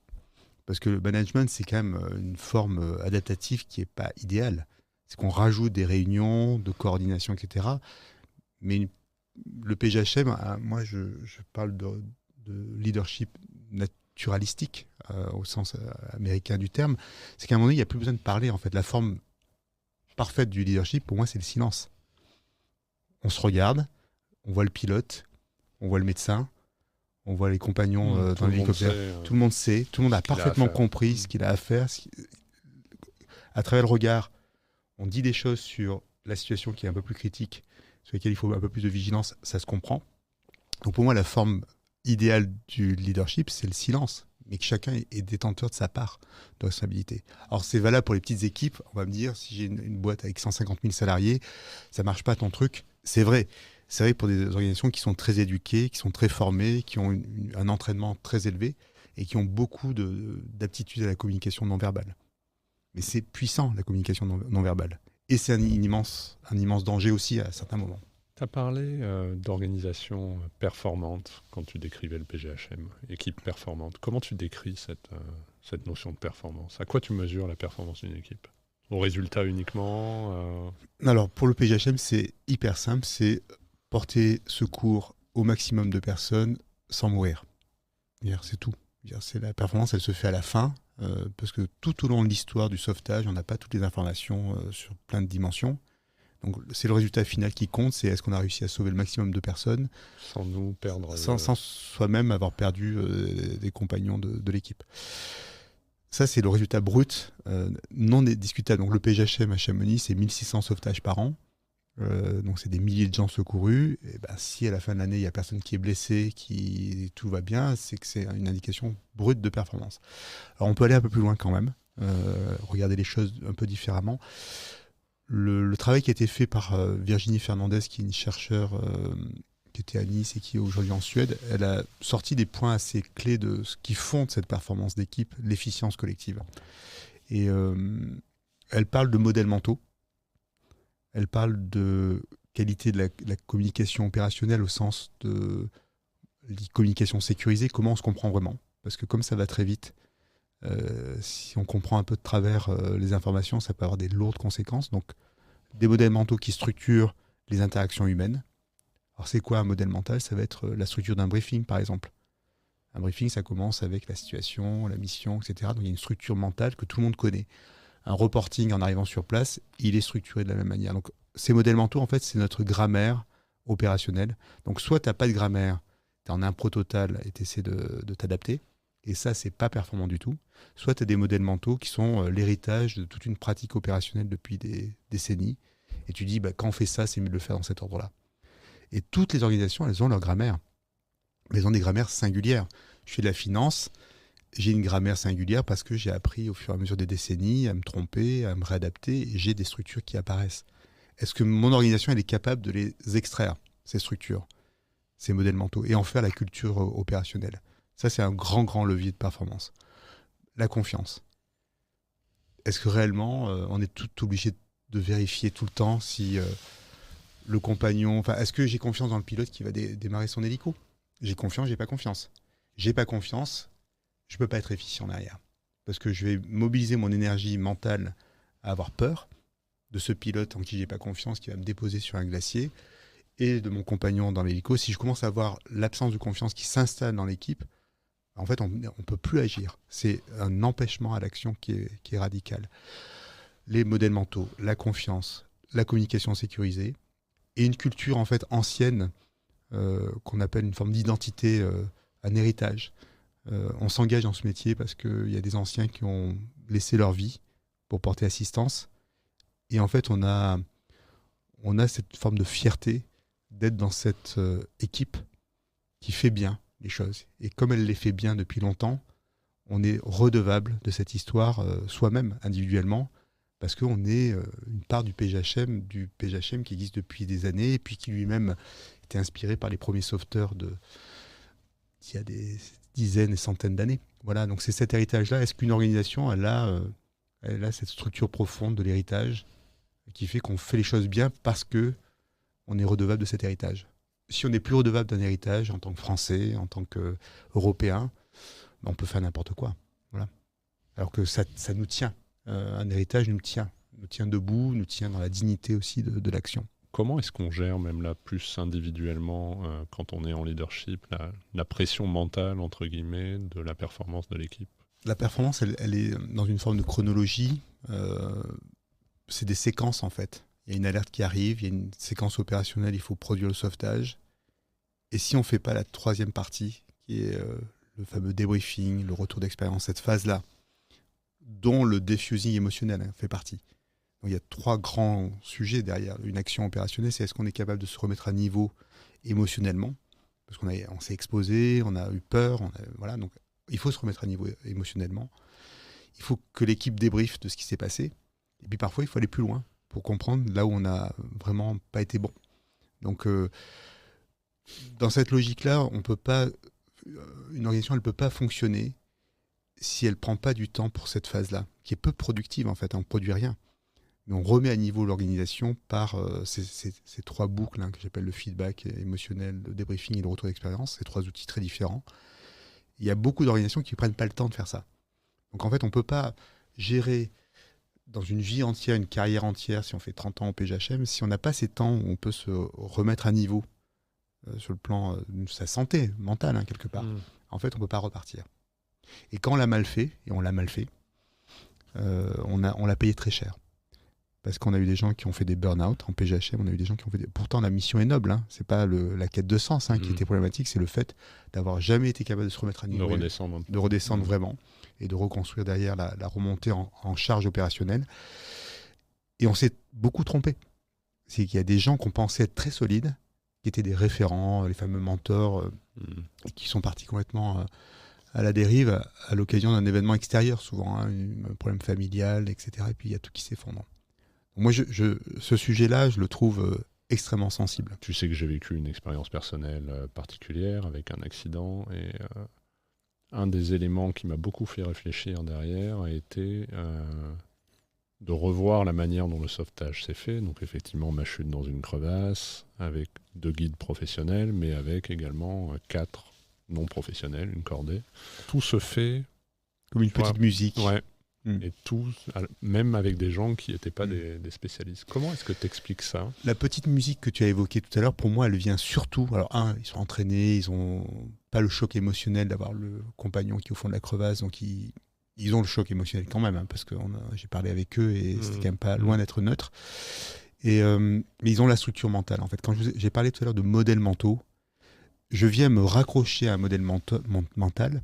Parce que le management, c'est quand même une forme adaptative qui n'est pas idéale. c'est qu'on rajoute des réunions de coordination, etc. Mais le PGHM, moi je parle de leadership naturalistique au sens américain du terme, c'est qu'à un moment donné, il n'y a plus besoin de parler. En fait, la forme parfaite du leadership, pour moi, c'est le silence. On se regarde, on voit le pilote, on voit le médecin, on voit les compagnons dans l'hélicoptère. Tout le monde sait, tout le monde a parfaitement compris ce qu'il a à faire. À travers le regard, on dit des choses sur la situation qui est un peu plus critique, sur lesquelles il faut un peu plus de vigilance, ça se comprend. Donc pour moi, la forme idéale du leadership, c'est le silence, mais que chacun est détenteur de sa part de responsabilité. Alors c'est valable pour les petites équipes. On va me dire, si j'ai une boîte avec 150 000 salariés, ça marche pas ton truc. C'est vrai. C'est vrai pour des organisations qui sont très éduquées, qui sont très formées, qui ont un entraînement très élevé et qui ont beaucoup d'aptitude à la communication non verbale. Mais c'est puissant, la communication non verbale. Et c'est un immense danger aussi à certains moments.
Tu as parlé d'organisation performante quand tu décrivais le PGHM, équipe performante. Comment tu décris cette notion de performance? À quoi tu mesures la performance d'une équipe? Au résultat uniquement
Alors, pour le PGHM, c'est hyper simple. C'est porter secours au maximum de personnes sans mourir. C'est tout. La performance, elle se fait à la fin, parce que tout au long de l'histoire du sauvetage, on n'a pas toutes les informations sur plein de dimensions. Donc c'est le résultat final qui compte, c'est est-ce qu'on a réussi à sauver le maximum de personnes
sans nous perdre,
sans soi-même avoir perdu des compagnons de l'équipe. Ça, c'est le résultat brut, non discutable. Donc le PGHM à Chamonix, c'est 1600 sauvetages par an. Donc c'est des milliers de gens secourus. Et si à la fin de l'année, il n'y a personne qui est blessé, tout va bien, c'est que c'est une indication brute de performance. Alors on peut aller un peu plus loin quand même, regarder les choses un peu différemment. Le travail qui a été fait par Virginie Fernandez, qui est une chercheure qui était à Nice et qui est aujourd'hui en Suède, elle a sorti des points assez clés de ce qui fonde cette performance d'équipe, l'efficience collective. Et elle parle de modèles mentaux, elle parle de qualité de la communication opérationnelle au sens de la communication sécurisée, comment on se comprend vraiment. Parce que comme ça va très vite, si on comprend un peu de travers les informations, ça peut avoir des lourdes conséquences. Donc, des modèles mentaux qui structurent les interactions humaines. Alors, c'est quoi un modèle mental? Ça va être la structure d'un briefing, par exemple. Un briefing, ça commence avec la situation, la mission, etc. Donc, il y a une structure mentale que tout le monde connaît. Un reporting, en arrivant sur place, il est structuré de la même manière. Donc, ces modèles mentaux, en fait, c'est notre grammaire opérationnelle. Donc, soit tu n'as pas de grammaire, tu es en impro total et tu essaies de t'adapter. Et ça, c'est pas performant du tout. Soit tu as des modèles mentaux qui sont l'héritage de toute une pratique opérationnelle depuis des décennies. Et tu dis, quand on fait ça, c'est mieux de le faire dans cet ordre-là. Et toutes les organisations, elles ont leur grammaire. Mais elles ont des grammaires singulières. Je fais de la finance, j'ai une grammaire singulière parce que j'ai appris au fur et à mesure des décennies à me tromper, à me réadapter, et j'ai des structures qui apparaissent. Est-ce que mon organisation, elle est capable de les extraire, ces structures, ces modèles mentaux, et en faire la culture opérationnelle? Ça, c'est un grand, grand levier de performance. La confiance. Est-ce que réellement, on est tout obligé de vérifier tout le temps si le compagnon... Enfin, est-ce que j'ai confiance dans le pilote qui va démarrer son hélico? J'ai confiance, j'ai pas confiance. J'ai pas confiance, je peux pas être efficient derrière. Parce que je vais mobiliser mon énergie mentale à avoir peur de ce pilote en qui j'ai pas confiance, qui va me déposer sur un glacier, et de mon compagnon dans l'hélico. Si je commence à avoir l'absence de confiance qui s'installe dans l'équipe, en fait, on ne peut plus agir. C'est un empêchement à l'action qui est radical. Les modèles mentaux, la confiance, la communication sécurisée, et une culture en fait ancienne, qu'on appelle une forme d'identité, un héritage. On s'engage dans ce métier parce qu'il y a des anciens qui ont laissé leur vie pour porter assistance. Et en fait, on a cette forme de fierté d'être dans cette équipe qui fait bien les choses. Et comme elle les fait bien depuis longtemps, on est redevable de cette histoire soi-même, individuellement, parce qu'on est une part du PGHM qui existe depuis des années, et puis qui lui-même était inspiré par les premiers sauveteurs il y a des dizaines et centaines d'années. Voilà, donc c'est cet héritage-là. Est-ce qu'une organisation, elle a cette structure profonde de l'héritage qui fait qu'on fait les choses bien parce qu'on est redevable de cet héritage? Si on n'est plus redevable d'un héritage en tant que Français, en tant qu'Européen, on peut faire n'importe quoi. Voilà. Alors que ça nous tient. Un héritage nous tient. nous tient debout, nous tient dans la dignité aussi de l'action.
Comment est-ce qu'on gère, même là, plus individuellement, quand on est en leadership, la pression mentale, entre guillemets, de la performance de l'équipe?
La performance, elle est dans une forme de chronologie. C'est des séquences, en fait. Il y a une alerte qui arrive, il y a une séquence opérationnelle, il faut produire le sauvetage. Et si on ne fait pas la troisième partie, qui est le fameux débriefing, le retour d'expérience, cette phase-là, dont le diffusing émotionnel fait partie. Donc, il y a 3 grands sujets derrière une action opérationnelle. C'est est-ce qu'on est capable de se remettre à niveau émotionnellement, parce qu'on s'est exposé, on a eu peur, voilà, donc il faut se remettre à niveau émotionnellement. Il faut que l'équipe débriefe de ce qui s'est passé. Et puis parfois, il faut aller plus loin pour comprendre là où on n'a vraiment pas été bon. Donc, dans cette logique-là, une organisation, elle ne peut pas fonctionner si elle ne prend pas du temps pour cette phase-là, qui est peu productive en fait, on ne produit rien. Mais on remet à niveau l'organisation par ces 3 boucles que j'appelle le feedback émotionnel, le débriefing et le retour d'expérience, ces 3 outils très différents. Il y a beaucoup d'organisations qui ne prennent pas le temps de faire ça. Donc en fait, on ne peut pas gérer dans une vie entière, une carrière entière, si on fait 30 ans au PGHM, si on n'a pas ces temps où on peut se remettre à niveau sur le plan de sa santé mentale, quelque part. En fait, on ne peut pas repartir. Et quand on l'a mal fait, et on l'a mal fait, on l'a payé très cher. Parce qu'on a eu des gens qui ont fait des burn-out en PGHM, on a eu des gens qui ont fait des... Pourtant, la mission est noble, c'est pas la quête de sens qui était problématique, c'est le fait d'avoir jamais été capable de se remettre à niveau. De redescendre vraiment, et de reconstruire derrière la remontée en charge opérationnelle. Et on s'est beaucoup trompé. C'est qu'il y a des gens qu'on pensait être très solides, qui étaient des référents, les fameux mentors, et qui sont partis complètement à la dérive à l'occasion d'un événement extérieur, souvent, un problème familial, etc. Et puis il y a tout qui s'effondre. Moi, ce sujet-là, je le trouve extrêmement sensible.
Tu sais que j'ai vécu une expérience personnelle particulière avec un accident, et un des éléments qui m'a beaucoup fait réfléchir derrière a été de revoir la manière dont le sauvetage s'est fait. Donc effectivement, ma chute dans une crevasse, avec 2 guides professionnels, mais avec également 4 non professionnels, une cordée. Tout se fait...
Comme une petite musique.
Ouais. Et tout, même avec des gens qui n'étaient pas des spécialistes. Comment est-ce que tu expliques ça?
La petite musique que tu as évoquée tout à l'heure, pour moi, elle vient surtout... Alors, ils sont entraînés, ils n'ont pas le choc émotionnel d'avoir le compagnon qui est au fond de la crevasse, donc ils ont le choc émotionnel quand même, parce que j'ai parlé avec eux et c'était quand même pas loin d'être neutre. Mais ils ont la structure mentale, en fait. Quand j'ai parlé tout à l'heure de modèles mentaux, je viens me raccrocher à un modèle mental.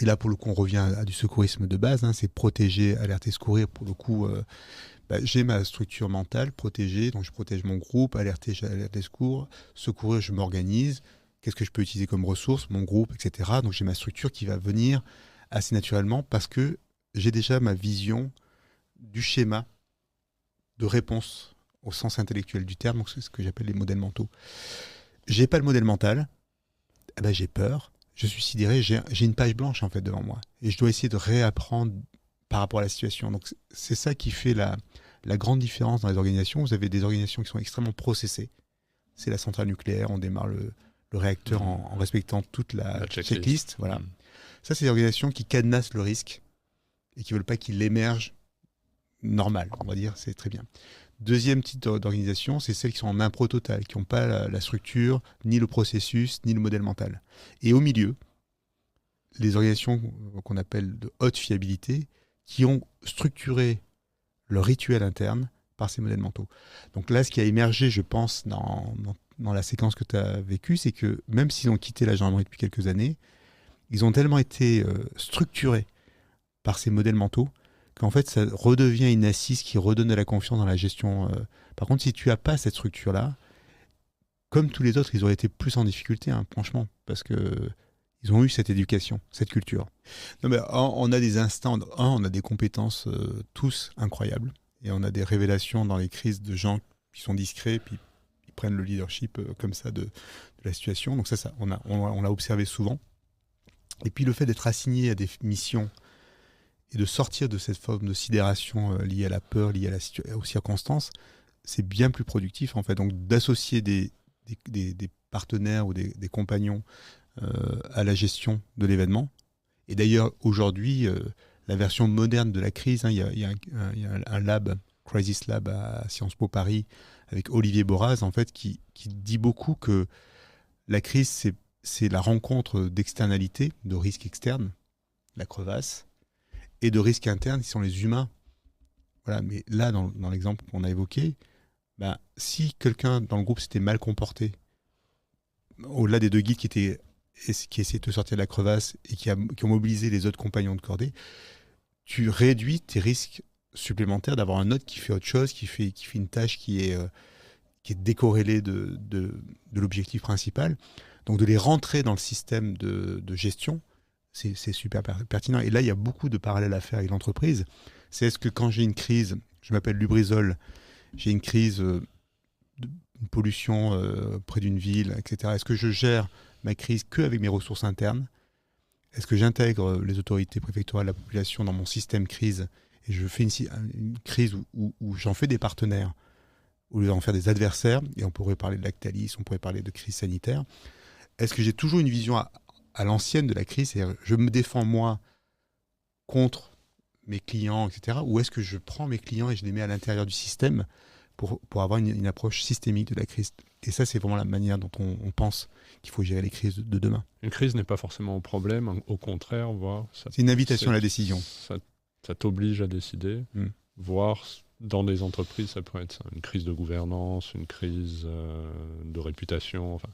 Et là, pour le coup, on revient à du secourisme de base, c'est protéger, alerter, secourir. Pour le coup, j'ai ma structure mentale protégée, donc je protège mon groupe, alerter, secourir, je m'organise. Qu'est-ce que je peux utiliser comme ressources, mon groupe, etc. Donc j'ai ma structure qui va venir assez naturellement parce que j'ai déjà ma vision du schéma de réponse au sens intellectuel du terme, donc c'est ce que j'appelle les modèles mentaux. J'ai pas le modèle mental, j'ai peur. Je suis sidéré, j'ai une page blanche en fait devant moi et je dois essayer de réapprendre par rapport à la situation. Donc c'est ça qui fait la grande différence dans les organisations. Vous avez des organisations qui sont extrêmement processées. C'est la centrale nucléaire, on démarre le réacteur en respectant toute la checklist. Voilà. Ça, c'est des organisations qui cadenassent le risque et qui ne veulent pas qu'il émerge normal, on va dire, c'est très bien. Deuxième type d'organisation, c'est celles qui sont en impro total, qui n'ont pas la structure, ni le processus, ni le modèle mental. Et au milieu, les organisations qu'on appelle de haute fiabilité, qui ont structuré leur rituel interne par ces modèles mentaux. Donc là, ce qui a émergé, je pense, dans la séquence que tu as vécue, c'est que même s'ils ont quitté la gendarmerie depuis quelques années, ils ont tellement été structurés par ces modèles mentaux qu'en fait, ça redevient une assise qui redonne de la confiance dans la gestion. Par contre, si tu n'as pas cette structure-là, comme tous les autres, ils auraient été plus en difficulté, franchement, parce qu'ils ont eu cette éducation, cette culture. Non, mais on a des instants, on a des compétences tous incroyables, et on a des révélations dans les crises de gens qui sont discrets, puis ils prennent le leadership comme ça de la situation. Donc ça on l'a observé souvent. Et puis le fait d'être assigné à des missions et de sortir de cette forme de sidération liée à la peur, liée aux circonstances, c'est bien plus productif en fait. Donc d'associer des partenaires ou des compagnons à la gestion de l'événement. Et d'ailleurs aujourd'hui, la version moderne de la crise, il y a un lab Crisis Lab à Sciences Po Paris avec Olivier Boraz, en fait, qui dit beaucoup que la crise, c'est la rencontre d'externalités, de risques externes, la crevasse, et de risques internes qui sont les humains. Voilà, mais là, dans l'exemple qu'on a évoqué, si quelqu'un dans le groupe s'était mal comporté, au-delà des 2 guides qui essayaient de sortir de la crevasse et qui ont mobilisé les autres compagnons de cordée, tu réduis tes risques supplémentaires d'avoir un autre qui fait autre chose, qui fait une tâche qui est décorrélée de l'objectif principal. Donc de les rentrer dans le système de gestion, c'est super pertinent. Et là, il y a beaucoup de parallèles à faire avec l'entreprise. C'est est-ce que quand j'ai une crise, je m'appelle Lubrizol, j'ai une crise de pollution près d'une ville, etc. Est-ce que je gère ma crise qu'avec mes ressources internes ? Est-ce que j'intègre les autorités préfectorales, la population dans mon système crise et je fais une crise où j'en fais des partenaires, au lieu d'en faire des adversaires, et on pourrait parler de Lactalis, on pourrait parler de crise sanitaire. Est-ce que j'ai toujours une vision à l'ancienne de la crise, c'est-à-dire je me défends moi contre mes clients, etc. Ou est-ce que je prends mes clients et je les mets à l'intérieur du système pour avoir une approche systémique de la crise. Et ça, c'est vraiment la manière dont on pense qu'il faut gérer les crises de demain.
Une crise n'est pas forcément un problème, au contraire,
c'est une invitation à la décision.
Ça t'oblige à décider, voire dans des entreprises, ça peut être une crise de gouvernance, une crise de réputation, enfin,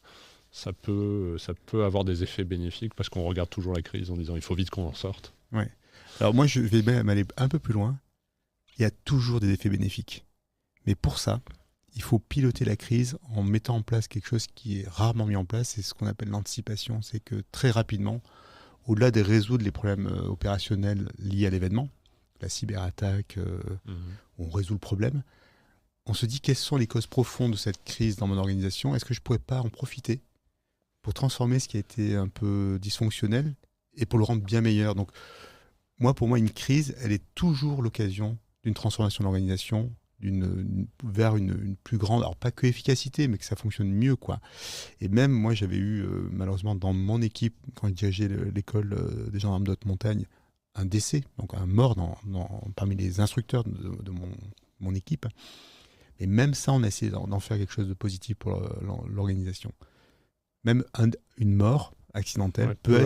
ça peut avoir des effets bénéfiques parce qu'on regarde toujours la crise en disant il faut vite qu'on en sorte.
Ouais. Alors moi, je vais même aller un peu plus loin. Il y a toujours des effets bénéfiques. Mais pour ça, il faut piloter la crise en mettant en place quelque chose qui est rarement mis en place, c'est ce qu'on appelle l'anticipation. C'est que très rapidement, au-delà de résoudre les problèmes opérationnels liés à l'événement, la cyberattaque, on résout le problème, on se dit quelles sont les causes profondes de cette crise dans mon organisation, est-ce que je ne pourrais pas en profiter pour transformer ce qui a été un peu dysfonctionnel et pour le rendre bien meilleur. Donc, pour moi, une crise, elle est toujours l'occasion d'une transformation de l'organisation, vers une plus grande, alors pas que efficacité, mais que ça fonctionne mieux, quoi. Et même, moi, j'avais eu, malheureusement, dans mon équipe, quand je dirigeais l'école des gendarmes de haute montagne, un décès, donc un mort parmi les instructeurs de mon équipe. Et même ça, on a essayé d'en faire quelque chose de positif pour l'organisation. Même une mort accidentelle peut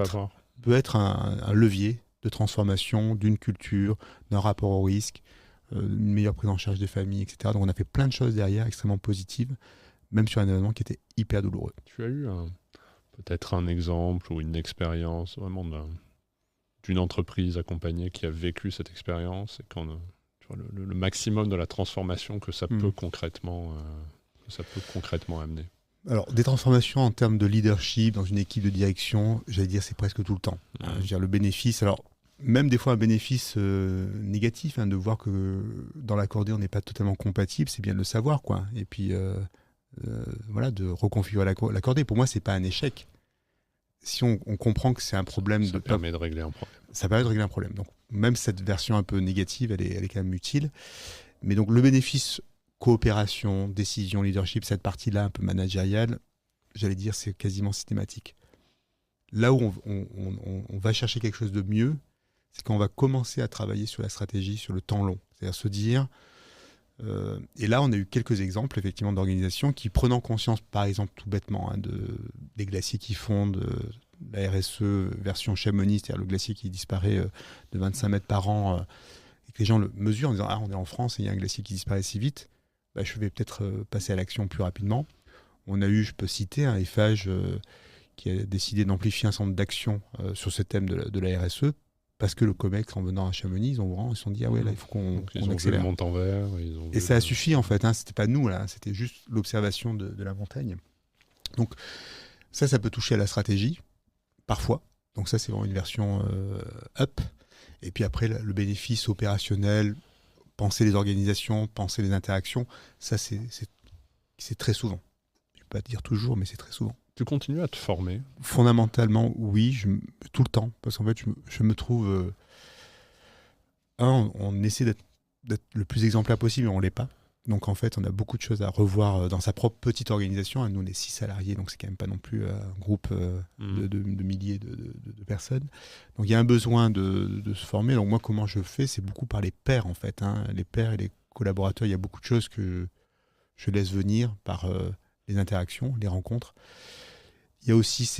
être un levier de transformation d'une culture, d'un rapport au risque, une meilleure prise en charge des familles, etc. Donc on a fait plein de choses derrière, extrêmement positives, même sur un événement qui était hyper douloureux.
Tu as eu peut-être un exemple ou une expérience vraiment d'une entreprise accompagnée qui a vécu cette expérience et quand le maximum de la transformation que ça peut concrètement amener. Alors,
des transformations en termes de leadership dans une équipe de direction, j'allais dire, c'est presque tout le temps. Je veux dire, le bénéfice, alors même des fois un bénéfice négatif, de voir que dans l'accordé, on n'est pas totalement compatible, c'est bien de le savoir, quoi. Et puis, de reconfigurer l'accordé. Pour moi, c'est pas un échec. Si on comprend que c'est un problème...
Ça permet de régler un problème.
Ça permet de régler un problème. Donc, même cette version un peu négative, elle est quand même utile. Mais donc, le bénéfice... coopération, décision, leadership, cette partie-là un peu managériale, j'allais dire, c'est quasiment systématique. Là où on va chercher quelque chose de mieux, c'est quand on va commencer à travailler sur la stratégie, sur le temps long. C'est-à-dire se dire... et là, on a eu quelques exemples, effectivement, d'organisations qui, prenant conscience, par exemple, tout bêtement, des glaciers qui fondent, la RSE version Chamonix, c'est-à-dire le glacier qui disparaît de 25 mètres par an, et que les gens le mesurent en disant « Ah, on est en France et il y a un glacier qui disparaît si vite », je vais peut-être passer à l'action plus rapidement. On a eu, je peux citer, un Eiffage qui a décidé d'amplifier un centre d'action sur ce thème de la RSE, parce que le COMEX, en venant à Chamonix, ils se sont dit, ah ouais, là, il faut qu'on accélère. Vu
le montant vert.
Et ça a suffi, en fait. C'était pas nous, là. C'était juste l'observation de la montagne. Donc, ça peut toucher à la stratégie, parfois. Donc ça, c'est vraiment une version up. Et puis après, le bénéfice opérationnel, penser les organisations, penser les interactions, ça, c'est très souvent. Je ne peux pas dire toujours, mais c'est très souvent.
Tu continues à te former ?
Fondamentalement, oui, tout le temps. Parce qu'en fait, je me trouve... on essaie d'être le plus exemplaire possible, mais on ne l'est pas. Donc en fait, on a beaucoup de choses à revoir dans sa propre petite organisation. Nous, on est 6 salariés, donc c'est quand même pas non plus un groupe de milliers de personnes. Donc il y a un besoin de se former. Donc moi, comment je fais, c'est beaucoup par les pairs, en fait. Les pairs et les collaborateurs, il y a beaucoup de choses que je laisse venir par les interactions, les rencontres. Il y a aussi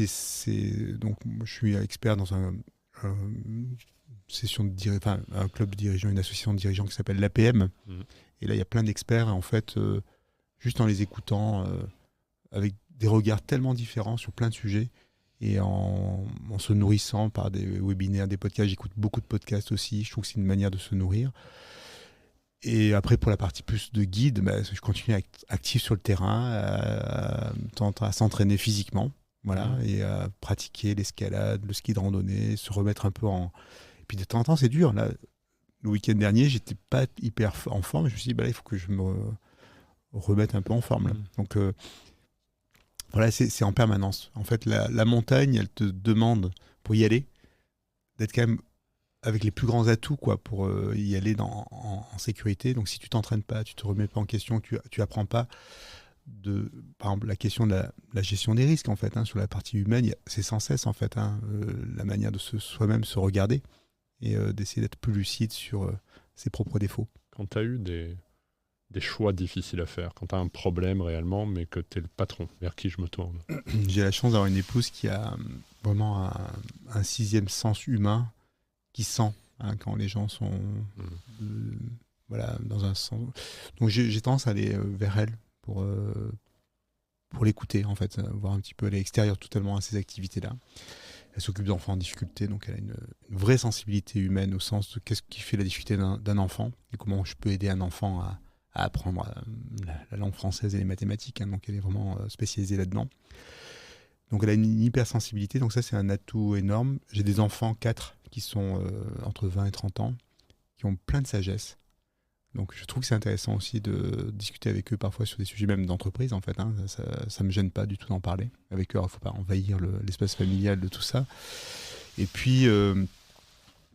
donc moi, je suis expert dans un club de dirigeants, une association de dirigeants qui s'appelle l'APM. Et là, il y a plein d'experts. Et en fait, juste en les écoutant, avec des regards tellement différents sur plein de sujets, et en se nourrissant par des webinaires, des podcasts. J'écoute beaucoup de podcasts aussi. Je trouve que c'est une manière de se nourrir. Et après, pour la partie plus de guide, je continue à être actif sur le terrain, à s'entraîner physiquement. Voilà, et à pratiquer l'escalade, le ski de randonnée, se remettre un peu en... Et puis de temps en temps, c'est dur. Là, le week-end dernier, j'étais pas hyper en forme. Je me suis dit, il faut que je me remette un peu en forme. Là. Donc, voilà, c'est en permanence. En fait, la montagne, elle te demande, pour y aller, d'être quand même avec les plus grands atouts quoi, pour y aller en sécurité. Donc, si tu t'entraînes pas, tu te remets pas en question, tu apprends pas... par exemple la question de la gestion des risques en fait sur la partie humaine, c'est sans cesse en fait la manière de soi-même se regarder et d'essayer d'être plus lucide sur ses propres défauts.
Quand tu as eu des choix difficiles à faire, quand tu as un problème réellement mais que tu es le patron, vers qui je me tourne?
J'ai la chance d'avoir une épouse qui a vraiment un sixième sens humain, qui sent quand les gens sont voilà, dans un sens. Donc j'ai tendance à aller vers elle pour l'écouter, en fait, voir un petit peu, elle est extérieure totalement à ces activités-là. Elle s'occupe d'enfants en difficulté, donc elle a une vraie sensibilité humaine au sens de qu'est-ce qui fait la difficulté d'un enfant et comment je peux aider un enfant à apprendre la langue française et les mathématiques. Donc elle est vraiment spécialisée là-dedans. Donc elle a une hypersensibilité, donc ça c'est un atout énorme. J'ai des enfants, 4, qui sont entre 20 et 30 ans, qui ont plein de sagesse. Donc je trouve que c'est intéressant aussi de discuter avec eux parfois sur des sujets même d'entreprise en fait. Ça me gêne pas du tout d'en parler avec eux. Il ne faut pas envahir l'espace familial de tout ça. Et puis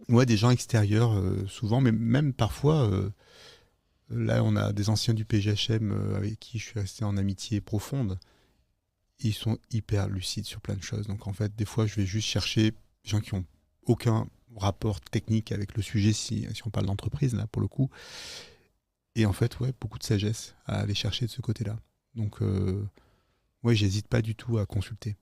des gens extérieurs souvent, mais même parfois là on a des anciens du PGHM avec qui je suis resté en amitié profonde. Ils sont hyper lucides sur plein de choses. Donc en fait des fois je vais juste chercher des gens qui n'ont aucun rapport technique avec le sujet si on parle d'entreprise là pour le coup, et en fait beaucoup de sagesse à aller chercher de ce côté-là. Donc j'hésite pas du tout à consulter.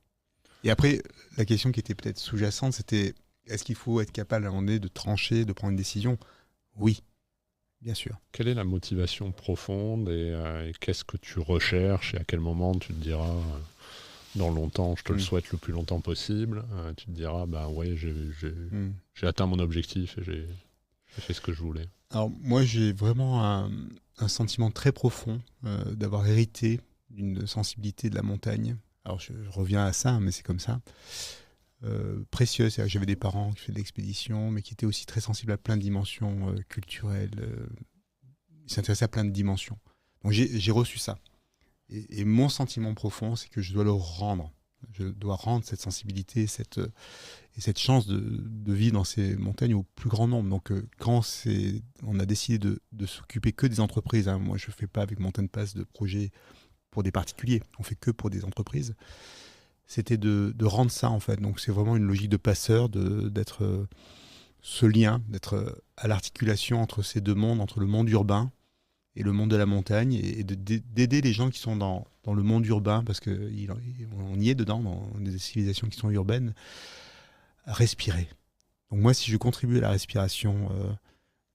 Et après la question qui était peut-être sous-jacente, c'était est-ce qu'il faut être capable à un moment donné de trancher, de prendre une décision? Oui, bien sûr.
Quelle est la motivation profonde et qu'est-ce que tu recherches et à quel moment tu te diras dans longtemps, je te le souhaite le plus longtemps possible, tu te diras, j'ai atteint mon objectif et j'ai fait ce que je voulais.
Alors moi, j'ai vraiment un sentiment très profond d'avoir hérité d'une sensibilité de la montagne. Alors je reviens à ça, mais c'est comme ça. Précieuse, c'est-à-dire que j'avais des parents qui faisaient de l'expédition, mais qui étaient aussi très sensibles à plein de dimensions culturelles. Ils s'intéressaient à plein de dimensions. Donc j'ai reçu ça. Et mon sentiment profond, c'est que je dois le rendre. Je dois rendre cette sensibilité et cette chance de vivre dans ces montagnes au plus grand nombre. Donc, quand on a décidé de s'occuper que des entreprises, moi je ne fais pas avec Mountain Pass de projets pour des particuliers, on fait que pour des entreprises. C'était de rendre ça en fait. Donc, c'est vraiment une logique de passeur, d'être ce lien, d'être à l'articulation entre ces deux mondes, entre le monde urbain et le monde de la montagne, et d'aider les gens qui sont dans le monde urbain, parce qu'on y est dedans, dans des civilisations qui sont urbaines, à respirer. Donc moi, si je contribue à la respiration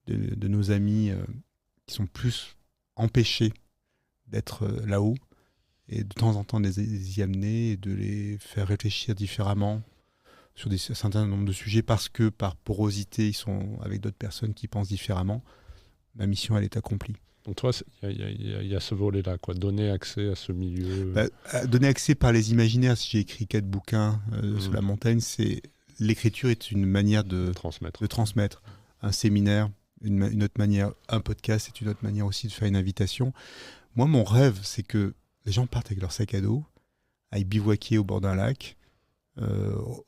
de nos amis qui sont plus empêchés d'être là-haut, et de temps en temps de les y amener, et de les faire réfléchir différemment sur un certain nombre de sujets, parce que par porosité, ils sont avec d'autres personnes qui pensent différemment, ma mission, elle est accomplie.
Donc toi, il y a ce volet-là, quoi, donner accès à ce milieu.
Donner accès par les imaginaires. Si j'ai écrit 4 bouquins sur la montagne, l'écriture est une manière de transmettre. Un séminaire, une autre manière, un podcast, c'est une autre manière aussi de faire une invitation. Moi, mon rêve, c'est que les gens partent avec leur sac à dos, aillent bivouaquer au bord d'un lac,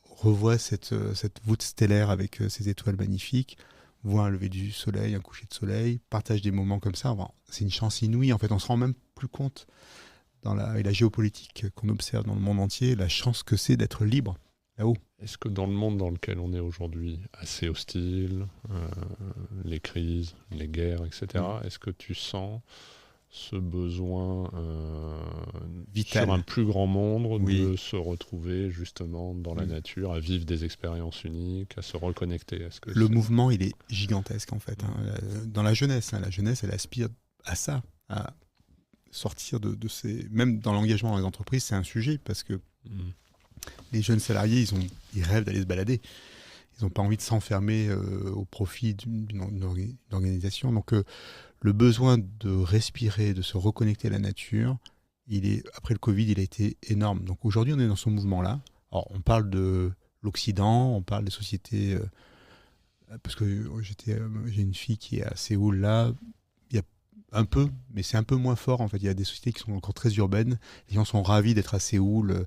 revoient cette voûte stellaire avec ces étoiles magnifiques, voit un lever du soleil, un coucher de soleil, partage des moments comme ça. C'est une chance inouïe. En fait, on se rend même plus compte avec la géopolitique qu'on observe dans le monde entier, la chance que c'est d'être libre là-haut.
Est-ce que dans le monde dans lequel on est aujourd'hui, assez hostile, les crises, les guerres, etc., est-ce que tu sens ce besoin
vital
sur un plus grand monde de se retrouver justement dans la nature, à vivre des expériences uniques, à se reconnecter?
Le mouvement, il est gigantesque en fait. Dans la jeunesse, la jeunesse, elle aspire à ça, à sortir de ces... Même dans l'engagement dans les entreprises, c'est un sujet parce que les jeunes salariés, ils rêvent d'aller se balader. Ils n'ont pas envie de s'enfermer au profit d'une organisation. Donc, le besoin de respirer, de se reconnecter à la nature, après le Covid, il a été énorme. Donc, aujourd'hui, on est dans ce mouvement-là. Alors, on parle de l'Occident, on parle des sociétés... parce que j'ai une fille qui est à Séoul, là. Il y a un peu, mais c'est un peu moins fort, en fait. Il y a des sociétés qui sont encore très urbaines. Les gens sont ravis d'être à Séoul,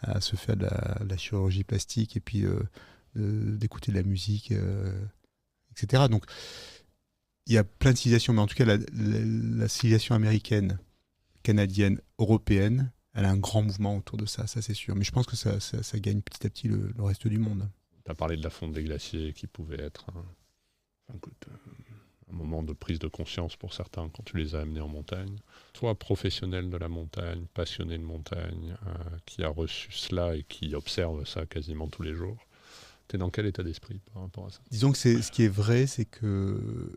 à se faire de la chirurgie plastique et puis d'écouter de la musique, etc. Donc, il y a plein de civilisations, mais en tout cas, la civilisation américaine, canadienne, européenne, elle a un grand mouvement autour de ça c'est sûr. Mais je pense que ça gagne petit à petit le reste du monde.
Tu as parlé de la fonte des glaciers qui pouvait être un moment de prise de conscience pour certains quand tu les as amenés en montagne. Toi, professionnel de la montagne, passionné de montagne, qui a reçu cela et qui observe ça quasiment tous les jours, tu es dans quel état d'esprit par rapport à ça?
Disons que ce qui est vrai, c'est que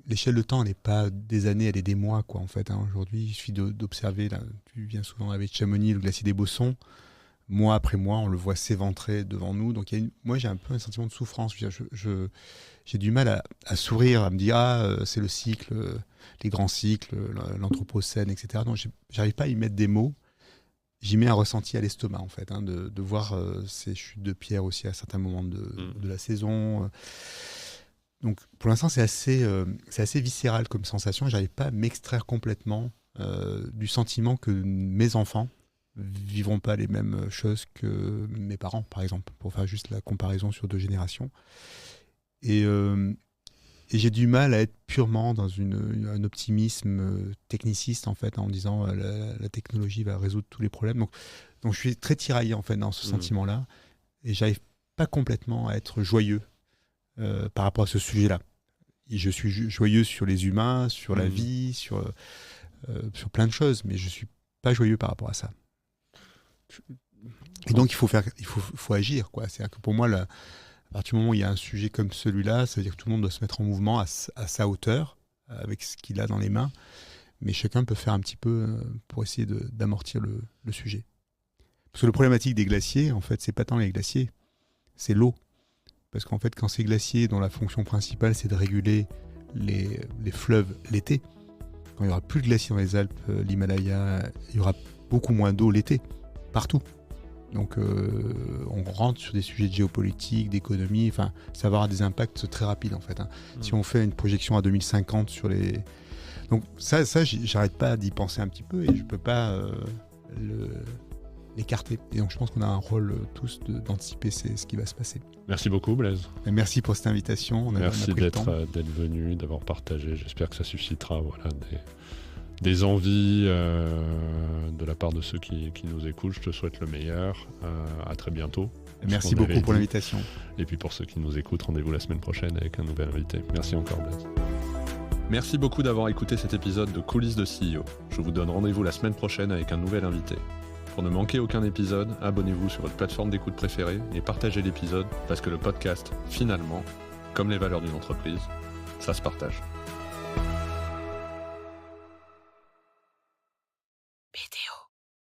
l'échelle de temps, elle n'est pas des années, elle est des mois, quoi, en fait. Aujourd'hui, il suffit d'observer, là, tu viens souvent avec Chamonix, le glacier des Bossons, mois après mois, on le voit s'éventrer devant nous. Donc, moi, j'ai un peu un sentiment de souffrance. J'ai du mal à sourire, à me dire c'est le cycle, les grands cycles, l'anthropocène, etc. Non, j'arrive pas à y mettre des mots. J'y mets un ressenti à l'estomac, en fait, de voir ces chutes de pierre aussi à certains moments de la saison. Donc, pour l'instant, c'est assez viscéral comme sensation. J'arrive pas à m'extraire complètement du sentiment que mes enfants vivront pas les mêmes choses que mes parents, par exemple, pour faire juste la comparaison sur 2 générations. Et j'ai du mal à être purement dans un optimisme techniciste, en fait, en disant la technologie va résoudre tous les problèmes. Donc je suis très tiraillé, en fait, dans ce sentiment-là. Et j'arrive pas complètement à être joyeux par rapport à ce sujet-là. Et je suis joyeux sur les humains, sur la vie, sur plein de choses, mais je suis pas joyeux par rapport à ça. Et donc il faut agir, quoi. C'est-à-dire que pour moi, à partir du moment où il y a un sujet comme celui-là, ça veut dire que tout le monde doit se mettre en mouvement à sa hauteur, avec ce qu'il a dans les mains. Mais chacun peut faire un petit peu pour essayer d'amortir le sujet. Parce que le problématique des glaciers, en fait, c'est pas tant les glaciers, c'est l'eau. Parce qu'en fait, quand ces glaciers, dont la fonction principale, c'est de réguler les fleuves l'été, quand il n'y aura plus de glaciers dans les Alpes, l'Himalaya, il y aura beaucoup moins d'eau l'été, partout. Donc on rentre sur des sujets de géopolitique, d'économie, enfin ça va avoir des impacts très rapides en fait. Si on fait une projection à 2050 sur les... Donc ça j'arrête pas d'y penser un petit peu et je peux pas l'écarter. Et donc je pense qu'on a un rôle tous d'anticiper ce qui va se passer.
Merci beaucoup Blaise.
Et merci pour cette invitation.
Merci d'être venu, d'avoir partagé. J'espère que ça suscitera des envies de la part de ceux qui nous écoutent. Je te souhaite le meilleur. À très bientôt.
Merci beaucoup pour l'invitation.
Et puis pour ceux qui nous écoutent, rendez-vous la semaine prochaine avec un nouvel invité. Merci encore Blaise. Merci beaucoup d'avoir écouté cet épisode de Coulisses de CEO. Je vous donne rendez-vous la semaine prochaine avec un nouvel invité. Pour ne manquer aucun épisode, abonnez-vous sur votre plateforme d'écoute préférée et partagez l'épisode parce que le podcast, finalement, comme les valeurs d'une entreprise, ça se partage.